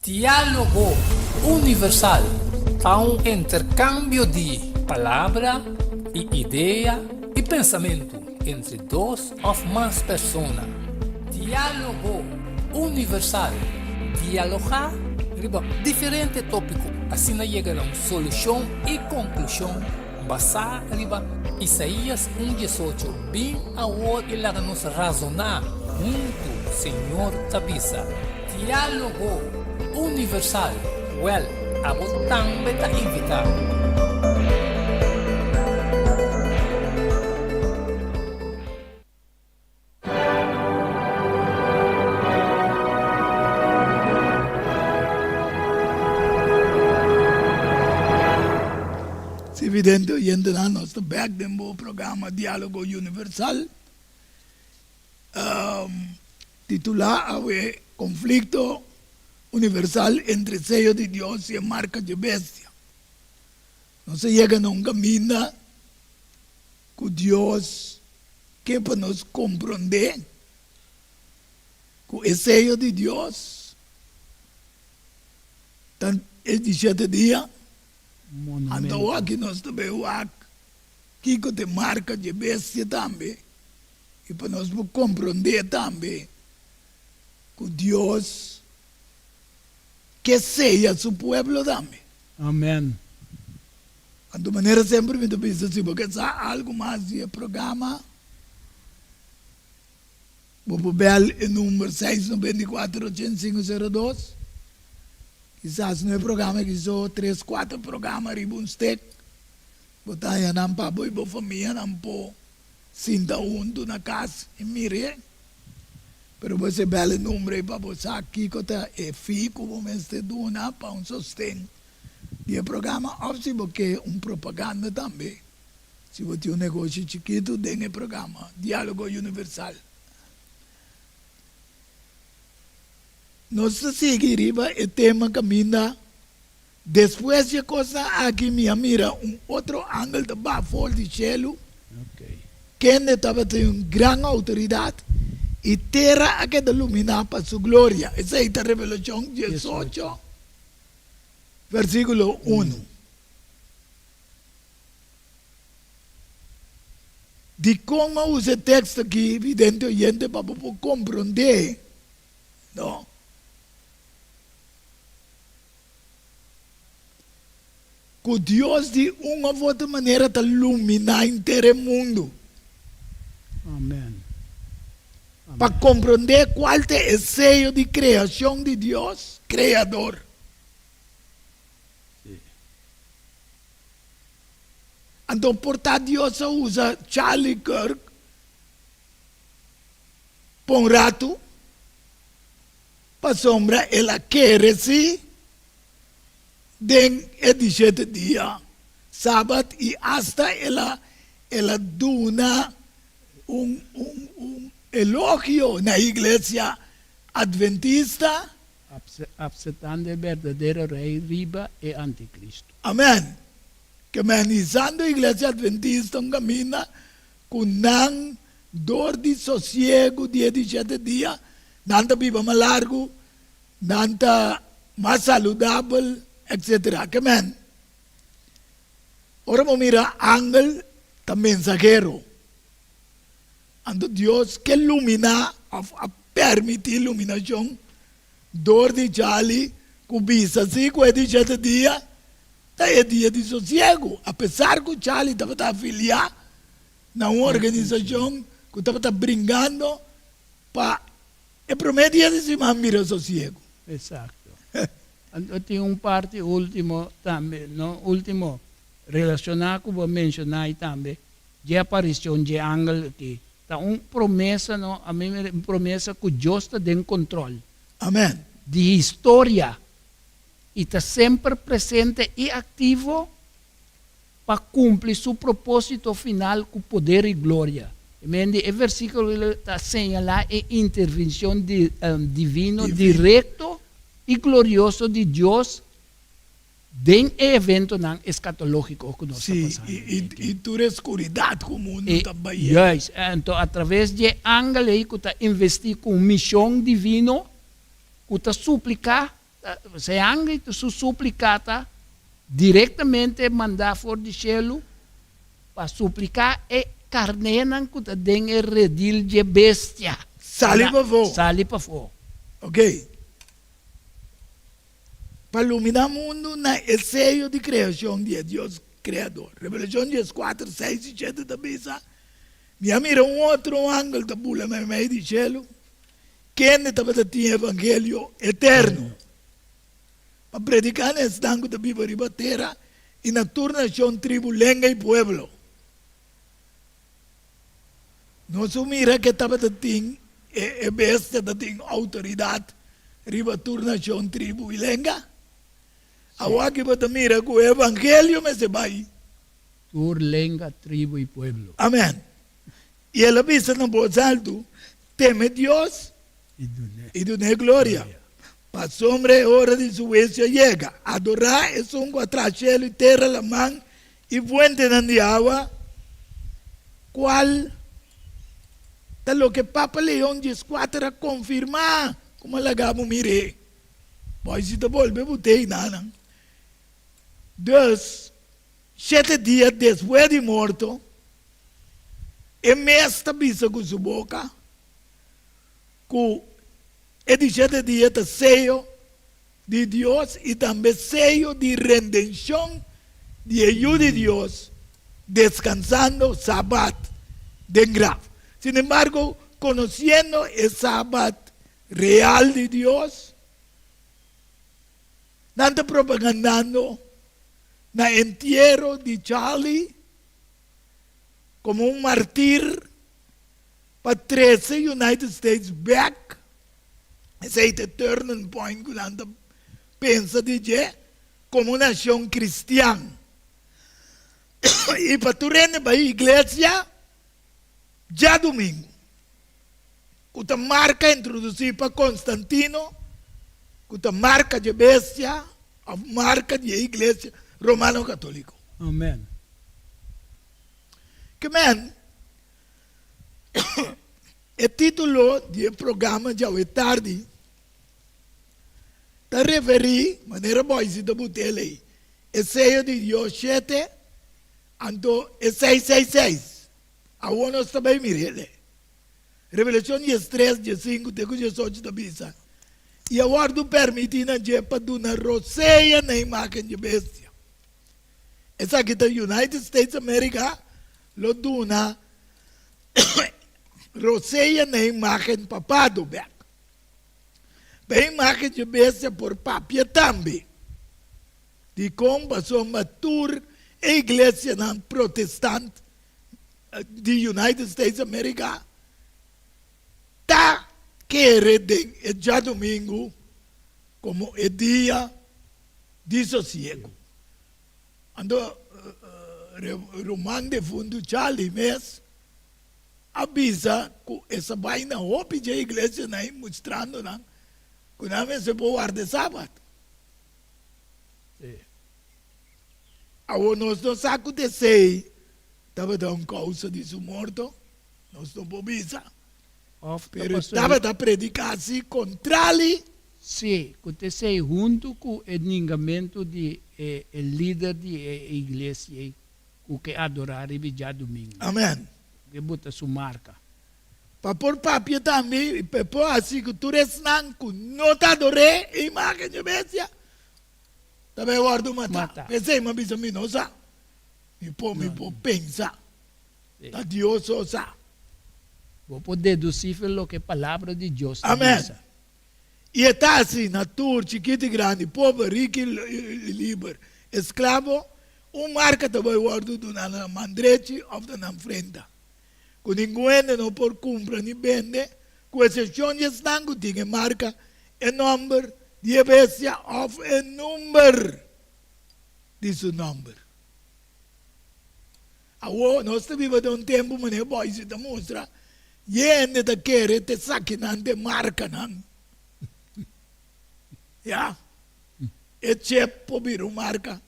Diálogo universal. Há um intercâmbio de palavra e ideia e pensamento entre duas ou mais pessoas. Diálogo universal. Dialogar sobre diferentes tópicos. Assim chega a uma solução e conclusão basada em Isaías 1:18. Bem agora ele nos razonar junto, Senhor Tabisa. Diálogo universal. Well, a você também está invitado. Evidente oyente na nosso back do programa Diálogo Universal, titular awe conflicto universal entre sello de Dios y marca de bestia. No se llega a un camino que Dios que para nos comprender que el sello de Dios tan el 17 días ando aqui nós também o que te marca de bestia também e para nós compreender também que Deus que seja seu povo também. Amém. De maneira sempre me penso assim, porque há algo mais de programa. Vou ver o número 694-8502. Quizás no programa que só 3, 4 programas ribunstec. Botar a não para boi boa família não pô sinta na casa e mire. Pero você belo número para você aqui que tá é fico como este duna para um sostém. E o programa óbvio porque propaganda também. Se você tem negócio chiquito, tem o programa Diálogo Universal. Nós seguiremos o tema caminha. Depois de coisa aqui mira outro ângulo de baixo de cielo. Okay. Quem estava tendo uma grande autoridade e terra a que iluminar para sua glória. Essa é a Revelação 18, versículo 1. De como usa o texto aqui, evidentemente, para compreender, não? Que Deus de uma ou outra maneira está iluminar inteiro o mundo. Amém. Para compreender qual é o sello de criação de Deus, Criador. Sim. Então, portanto, Deus usa Charlie Kirk para um rato, para sombra, ela quer se den 17 dias, sábado, e hasta ela duna elogio na igreja adventista. Aceptando el verdadero rey riba e anticristo. Amém. Que manizando a igreja adventista camina com não dor de sossego de 17 dias, nanta viva mais largo, nanta mais saudável, etc. Amém. Ora vamos mirar ángel da mensajero. Ando Deus que ilumina, a permitir iluminação, dor de Charlie, cubisa assim, com 17 dias, é dia de sossego. Apesar que o Charlie estava afiliado na uma organização que estava brincando, para prometer de se mira sossego. Exato. Tem parte último também, no último relacionado com o mencionar também, de aparição de ángel aqui. Tá promessa, não, a mim é uma promessa que Deus está em controle. Amém. De história. E está sempre presente e ativo para cumprir seu propósito final com poder e glória. O versículo está señalando a intervenção divino direto e glorioso de Deus den evento não escatológico que nós estamos passando. E toda a escuridade que o mundo está bem. Yes. Então, através de ángeles que está investindo com missão divina, que está suplicar se angry su suplicata diretamente mandar for di cielo para suplicar e carnenan que den e redil de bestia. Sali pa fo. Sali pa fo. Ok? Para iluminar o mundo na é sello de criação de Deus Criador. Revelação 4, 6 e 7 da Bisa. Me mira outro ângulo da bula na meio de cielo. Quem estava tinha evangelho eterno. Para predicar nesse tango da Bíblia ribatera e na turnação tribo, lenga e pueblo. Não se mira que estava tinha e bestia tinha autoridade riba turnação tribo e lenga. Agora que você mira que o evangelho me se vai. Tur, lenga, tribo e pueblo. Amém. E ela pensa na voz alto, teme Deus e dune glória. Para sombra é hora de su juicio llega. Adorar es un contra cielo y tierra la man y fuente de agua. ¿Cuál? De lo que Papa León 14 confirma, como la gamo mire. Pues si te vuelve botei nada. Dos, 7 días después de muerto, el mes avisa con su boca, que é de 7 dias de sello de Deus e também sello de redenção de ajuda de Deus, descansando sábado de grave. Sin embargo, conhecendo o sábado real de Deus, não está propagandando na entierro de Charlie como um mártir para 13 United States back. Ese es el turning point que la gente piensa de como una nación cristiana. Y para tu reino, para la iglesia, ya domingo, que te marca introducir para Constantino, que te marca de bestia, a marca de iglesia romano católico. Amén. Que man, el título del programa ya hoy tarde te referí, manera boa se te botei aí, el sello de Dios 7, ando el 666. A uno está bem mirele. Revelação 3, 5, 18 da Bisa. E agora tu permite na jepa do na roceia na imagem de bestia. Essa aqui da United States America, lo duna roceia na imagem papado back. Bem imagem de bestia por papia também. De como passou matur a igreja protestante de United States America tá querendo já domingo como o dia de sossego. Ando Romano de Fundo Charlie Mes avisa que essa vaina hopi de igreja não mostrando não que não se pode guardar sábado. Agora nós não sabemos de sei estava dando causa de seu morto, nós não podemos ver. Pero estava a predicar assim contra ele. Sim, aconteceu junto com o ensinamento de o líder da igreja, o que adorar e já domingo. Amém. Que bota sua marca. Para pôr papel também, para pôr assim que tu resnan, que não te adorei, imagem de bestia, também guardo matar. Pensei, mas bisa me não sabe. Me pôr pensar. Da Deus só sabe. Vou poder deduzir o que a palavra de Deus diz. Amém. E está assim, na tour, chiquito e grande, pobre, rico e livre, escravo, marca também guardo na mandrete ou na frente. Que ninguém não pode comprar nem vender, com exceção de estanco, tem marca o número de bestia ou o número de seu número. Agora, nós vivemos tempo, mas não pode se mostrar. E ainda te quer te saquear, te marca, não. Ja? E chip por vir marca,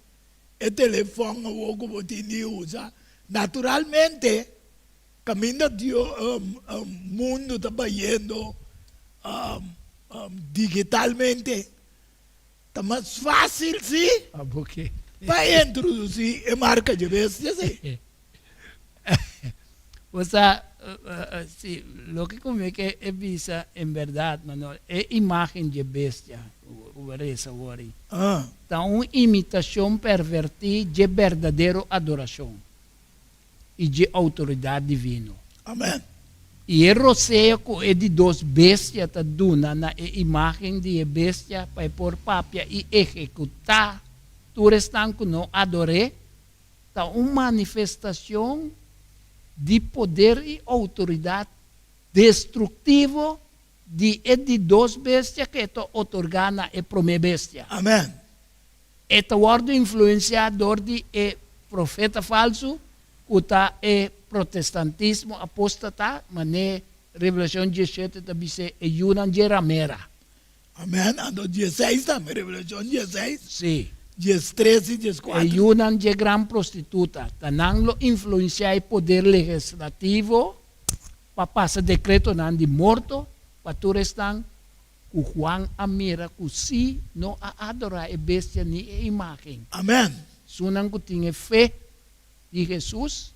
e telefone o que você usa. Naturalmente, caminho do mundo está indo digitalmente. Está más fácil, ¿sí? Porque Para introducir a marca de bestia, ¿sí? o sea, sí, lo que come que es visa en verdad, mano, es imagen de bestia, Ah, está una imitación pervertida de verdadera adoración y de autoridad divina. amén. E el roceo é de dos bestias ta duna na imagem de bestia para por papia e executar. Tu restan que não adoré, ta uma manifestação de poder e autoridade destrutivo de dos bestias que to otorgana e prome bestia. Amén. Esta word influenciador de profeta falso, uta protestantismo apostata, mané Revelação 17 também se Yunan de ramera. Amén. Ando 16 também, Revelação 16. Sim. 13 e 14. Yunan de gran prostituta. Tanang lo influenciar o poder legislativo para passar decreto nan de morto, para tu restan ku Juan Amira ku si no a adorar e bestia ni e imagem. Amén. Sunan ku tinha fé de Jesus,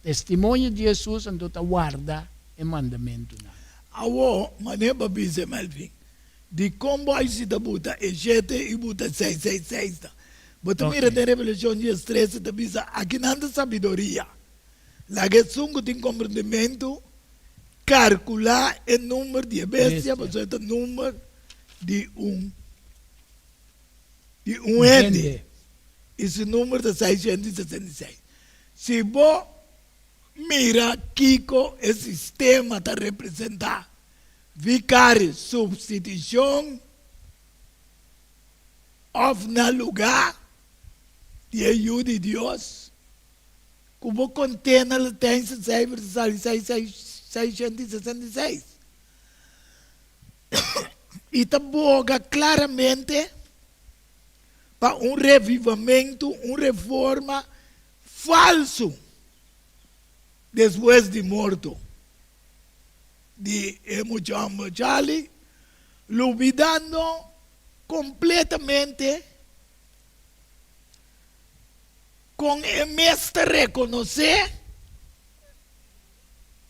testemunho de Jesus, ando ta guarda e mandamento na. Awo, mané babise Melvin. De como aí se buta e 7 e buta 666. Bota mira de Revelação 13 da bisa aqui nada sabedoria. Lá que sungo tem compreendimento, calcular o número de bestia, você tem número de ende. Esse número de 666. Se você mira Kiko, o sistema está representar vicário, substituição, of na lugar de ajuda de Deus, como contém na latência 666. E está boga claramente para um revivamento, uma reforma falso depois de morto de Muhammad Ali, olvidando completamente com o mestre reconhecer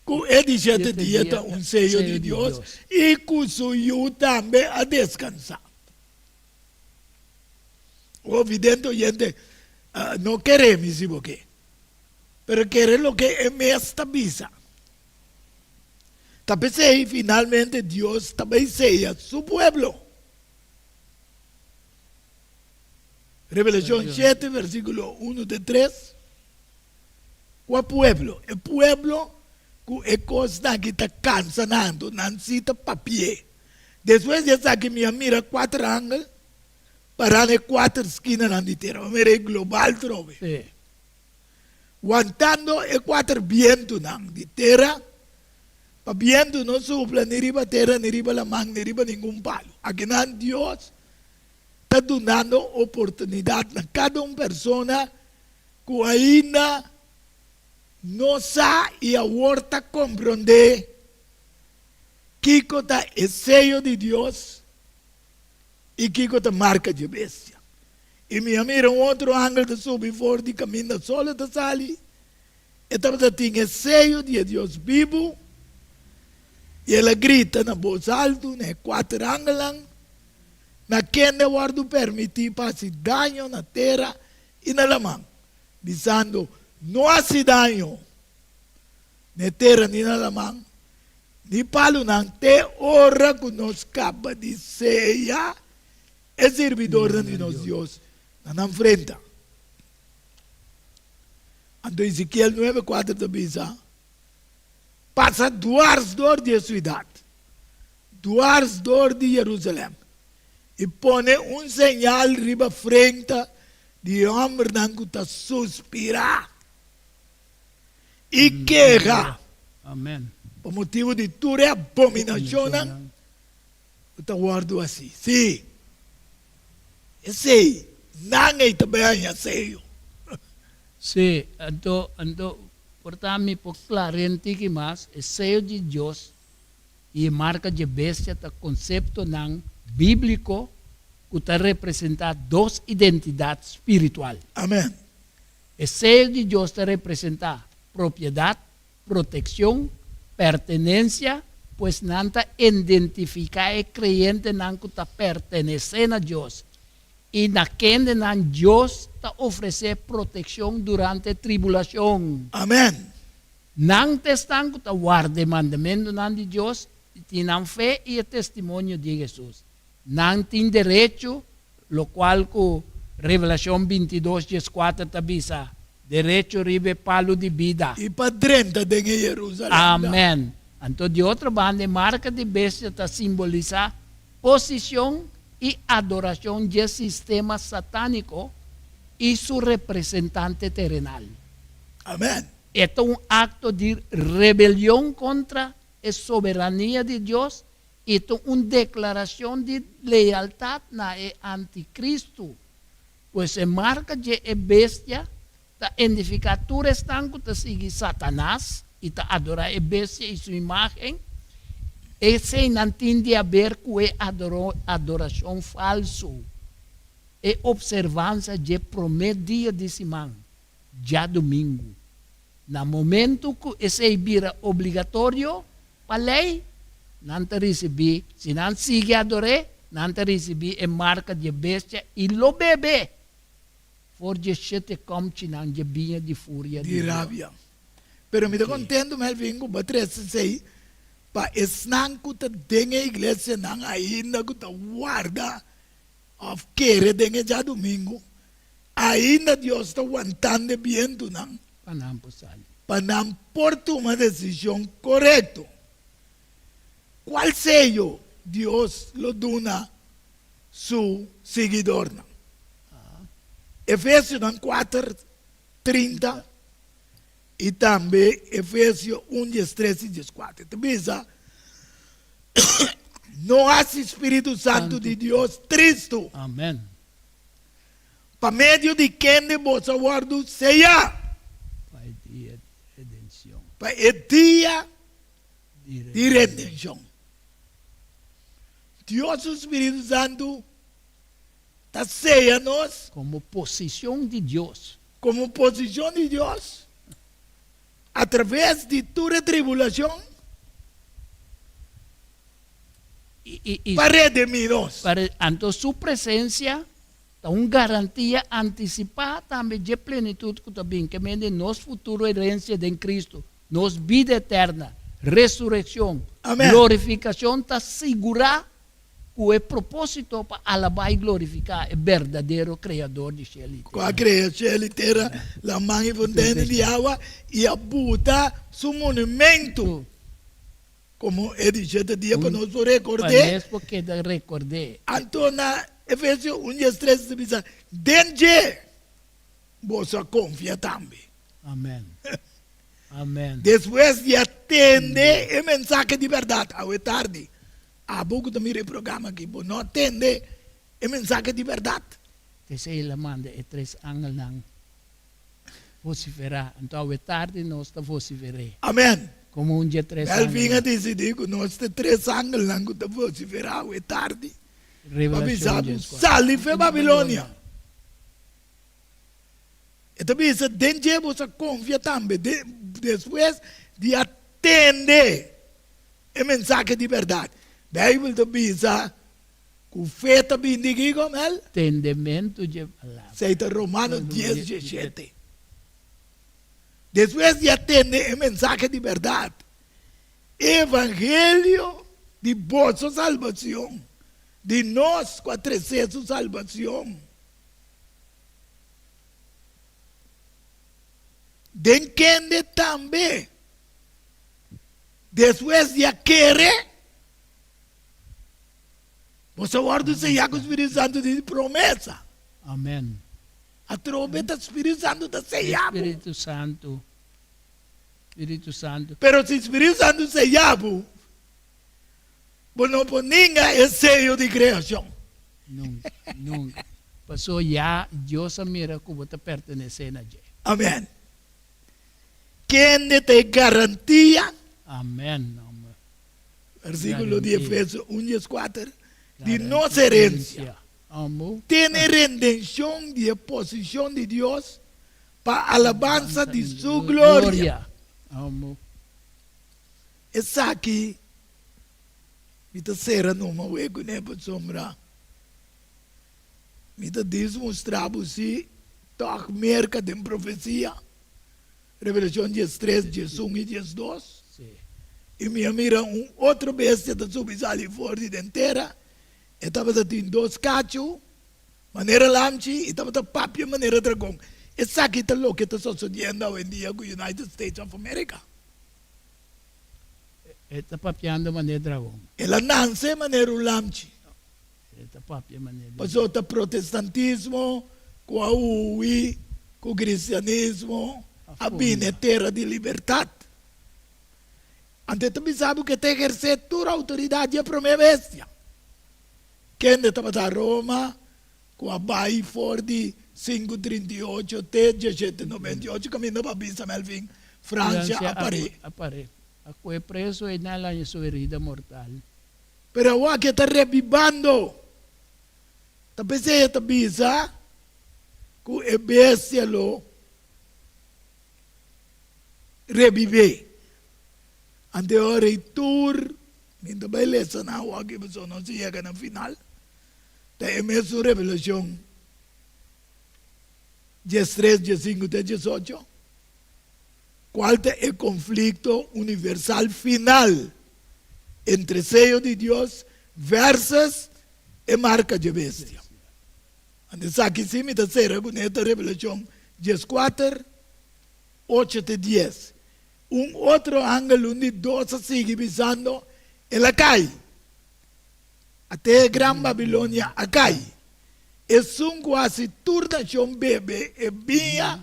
que é de sete dias um sello de Deus e que suyo também a descansar. Evidentemente, não queremos isso porque, pero queremos o que é mestre visa. Talvez finalmente Deus também seja su pueblo. Revelação 7, versículo 1 de 3. O pueblo? O pueblo que é coisa que está cansando, não necessita papel. Depois de que me mira 4 ângulos, para as 4 esquinas na terra, mira global trove. Sim. Aguantando os 4 vientos de terra, para viento não sopla, nem riba terra, nem riba la mão, nem riba nenhum palo. Aqui não Deus está dando oportunidade a cada pessoa que ainda não sabe e a horta compreender que está o sello de Deus e que está a marca de bestia. E me mira outro ângulo de subir fora de caminho solo de sali, e também tem o sello de Deus vivo, e ela grita na voz alta, né, 4 ângulos, na quem o guardo permitir passe dano na terra e na mão, dizendo, não há dano na terra nem na mão, nem palo não, te hora que nos acaba de ceia, é servidor de nosso Deus, na frente. Então, Ezequiel 9:4 da Bisa, passa 2 horas de cidade, 2 horas de Jerusalém, e põe sinal riba frente de homem que está suspirar e queja. Amém. Por motivo de tua abominação, está guardado assim. Sim. Sim. Não é também assim. Sim. Então, portanto, por claramente que mais, o sello de Deus e marca de bestia, o conceito não bíblico, que te representa dos identidades espirituales. Amén. El sello de Dios te representa propiedad, protección, pertenencia, pues nanta identifica el creyente nanku ta pertenecen a Dios. Y na kende nan Dios te ofrece protección durante tribulación. Amén. Nan testan que te guarde mandamiento nan de Dios, tienen fe y el testimonio de Jesús. Nan tiene derecho, lo cual con Revelación 22, 4 te avisa, derecho ribe palo de vida. Y para 30 de Jerusalén. Amén. Entonces, de otra banda, marca de bestia te simboliza posición y adoración del sistema satánico y su representante terrenal. Amén. Esto es un acto de rebelión contra la soberanía de Dios y esto es una declaración de lealtad a el anticristo. Pues se marca de la bestia, ta identifica tu restanco, te sigue Satanás y te adora la bestia y su imagen. Ese no entiende a ver que adoración falso. Es observancia de primer día de semana, ya domingo. No momento que ese vira obligatorio para lei, não te recebi. Se não sigue adorar, não te recebi a marca de bestia e lo bebê. For je te comte não de binha de fúria. De rabia. Pero me estou contendo, Melvin, que o 13 para esnan que te dengue a igreja não ainda que te guarda of querer dengue já domingo. Ainda Deus está aguantando bem tu não. Para não portar uma decisão correta. Qual sello Deus lo dona su seguidor? Não? Efésios 4, 30 e também Efésios 1, 13 e 14. Te visa, não há Espírito Santo de Deus Cristo. Amém. Para meio de quem de vossa guarda seja. Para o dia de redenção. Deus, o Espírito Santo, está ceia nós. Como posição de Deus. Como posição de Deus. Através de toda tribulação. Para redimir-nos. Então, sua presença é uma garantia antecipada também de plenitude que vem nossa futura herência em Cristo. Nossa vida eterna, ressurreição, glorificação, está segura que o propósito para alabar e glorificar o verdadeiro Criador de céu e terra. Com a criação e terra, a mãe fontaine de água e a puta seu monumento. Como ele disse dia para nós recordar. Porque recordar. Então, na Efésios 1, 13, diz: Dentro, você confia também. Amém. Amém. Depois de atender o mensagem de verdade, ao tarde, há pouco também o programa aqui, não atende o mensagem de verdade. Você lá manda e 3 anos lang vociferar, então ao tarde nós está vociferar. Amém. Como um dia 3 anos. Elvinha decidiu que nós temos 3 anos lang que está vociferar ao tarde. Revelação. Salife Babilônia. Então, isso dentro você confia também. Depois de atender a mensagem de verdade. A Bíblia diz que o fé também diz como ele. Entendimento de palavra. Seita Romanos 10, 17. Depois de atender a mensagem de verdade, evangelho de vossa salvação, de nós com a terceira salvação. De quem também, depois de querer, você guarda se já com o Espírito Santo de promessa. Amém. A trombeta do Espírito Santo está sellado. Espírito Santo. Espírito Santo. Pero se o Espírito Santo sellado, não por ninguém é sello de criação. Nunca, nunca. Passou já, Deus mira que você pertence a Ele. Amém. Quem te garantia? Amém. Versículo de Efésios 1, 4. De nossa herência. Amo. tiene redención de posición de Dios para alabanza de su gloria. Amo. Es aquí, mita será numa hueco ne por sombra. Mita demonstrar si toc merca de profecia. Revelación 13, 1 e 2. Sí. E minha mira outro bestia da subisali fora de inteira. E estava em 2 cachos, maneira lamchi, e estava papia maneira dragão. Essa aqui está louca, está sucedendo hoje em dia com United States of America. Está papiando maneira dragão. Ela nasce maneira lamchi. Está papiando maneira. Passou o protestantismo, com a UI, com o cristianismo, a bine terra de liberdade. Ante também sabe que tem que exercer toda a autoridade e a bestia. Quem estava a Roma, com a Bai Fordi 538, até 1798, caminhando para Bisa Melvin, França, a Paris. Ako é preso e na lang sua herida mortal. Pero agora que está revivando, está pensando a Bisa, com a bestia lo reviver. Ante ora e tour, minta beleza na agora que você não se chega no final. Tem mesmo revelação 13, 15, 18. Qual é o conflito universal final entre sello de Deus versus a marca de bestia. Antes aqui sim, me terceira bonita revelação 14, 8 e 10. Outro ângulo de 12 sigue pisando, ela cai. Até a Gran Babilônia cai. E são quase turnação bebê e vinha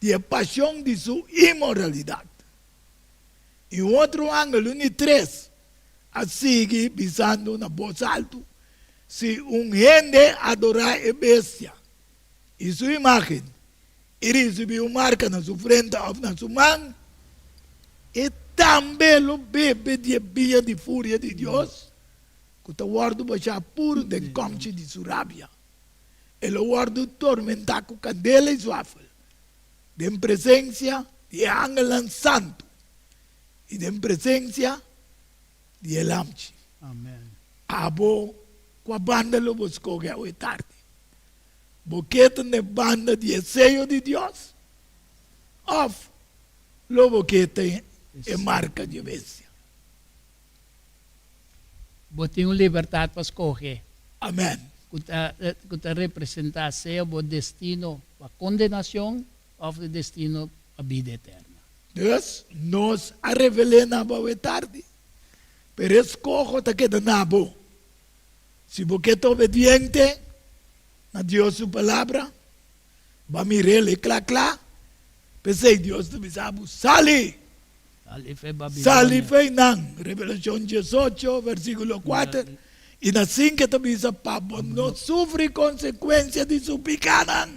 de paixão de sua imoralidade. E outro ângulo de 3 sigue pisando na voz alta. Se gente adorar a bestia e sua imagem, e receber uma marca na sua frente ou na sua mão, e também o bebê de via de fúria de Deus, que está guardo baixar puro de comche de sua rábia. Ele guardo tormentar com candela e suáfel, de presença de ángel santo e de presença de elamchi. Amen. Abo, com a banda lo buscou que é tarde. Boquete de banda de sello de Deus, of lo boquete é marca de bestia. Botem uma liberdade para escolher. Amém. Que representar seja o destino a condenação ou o destino a vida eterna. Deus nos a revelado na boa tarde. Pero escojo está quedando na boa. Se boquete obediente a Deus sua palavra, va mirar le clá. Pensei Deus te sabe, sali. Sali fei nan, Revelação 18, versículo 4. E na 5 também diz, Pablo não sofre consequência de sua picada.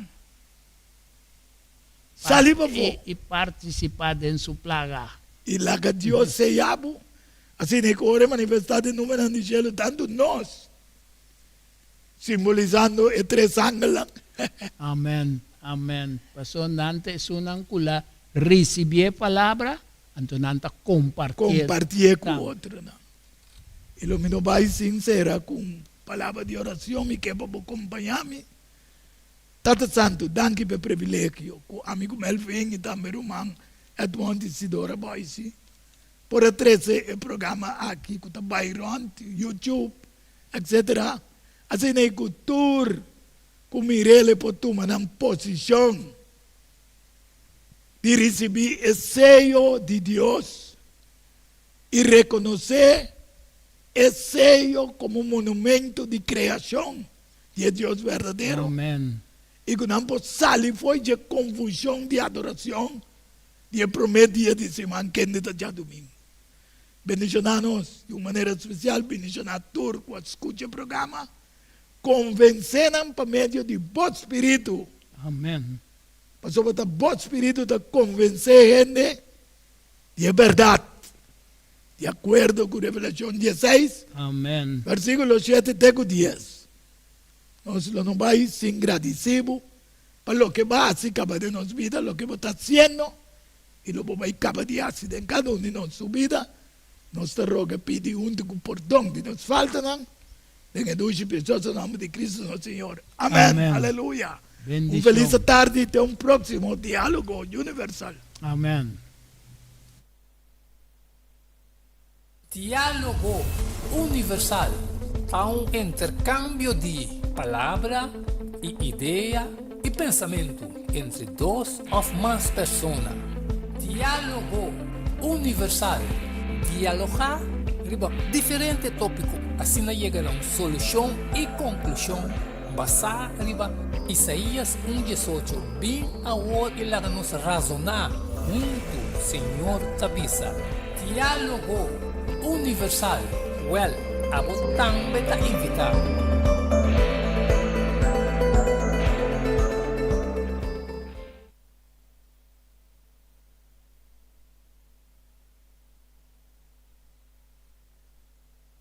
Sali para fora. E participar de sua plaga. E lá que Deus se abo, assim que ora manifestado em número de céu, tanto nós, simbolizando os 3 ángeles. Amen. Amen. Paso nante sunang kula, recibir palavra, anto nanta compartir. Compartir com o outro. E lo meu pai sincera com palavra de oração e que para acompanhar-me. Tata Santo, danke pelo privilégio, com amigo Melvin e também o irmão Edmond Isidora Boise, por trazer o programa aqui com o Byron, YouTube, etc. Assim é que tour, com Mirele por tomar uma posição de receber o sello de Deus e reconhecer o sello como um monumento de criação de Deus verdadeiro. Amen. E que não sair foi de confusão de adoração de primeiro dia de semana que ainda está domingo. Bendicionar-nos de uma maneira especial, bendicionar todos que escutam o programa, convencendo por meio de bom espírito. Amen. Mas sobre o bom espírito de convencer gente de verdade. De acordo com Revelação 16, Amen. versículo 7 até 10. Nós não vai ser agradecido para lo que básico de nossa vida, lo que está haciendo, e lo que vai acabar de fazer em cada um de nossa vida. Nós te roga pedir único perdão de nos falta, não? Em duas pessoas, em nome de Cristo, nosso Senhor. Amém. Amém. Aleluia. Bendição. Feliz tarde e até próximo diálogo universal. Amém. Diálogo universal. Há intercâmbio de palavra e ideia e pensamento entre duas ou mais pessoas. Diálogo universal. Dialogar sobre diferentes tópicos, assim chegar a uma solução e conclusão basada em Isaías 1:18. Bem agora ele nos razonar junto, Senhor Tabisa. Diálogo universal. Well, a vos também está invitado.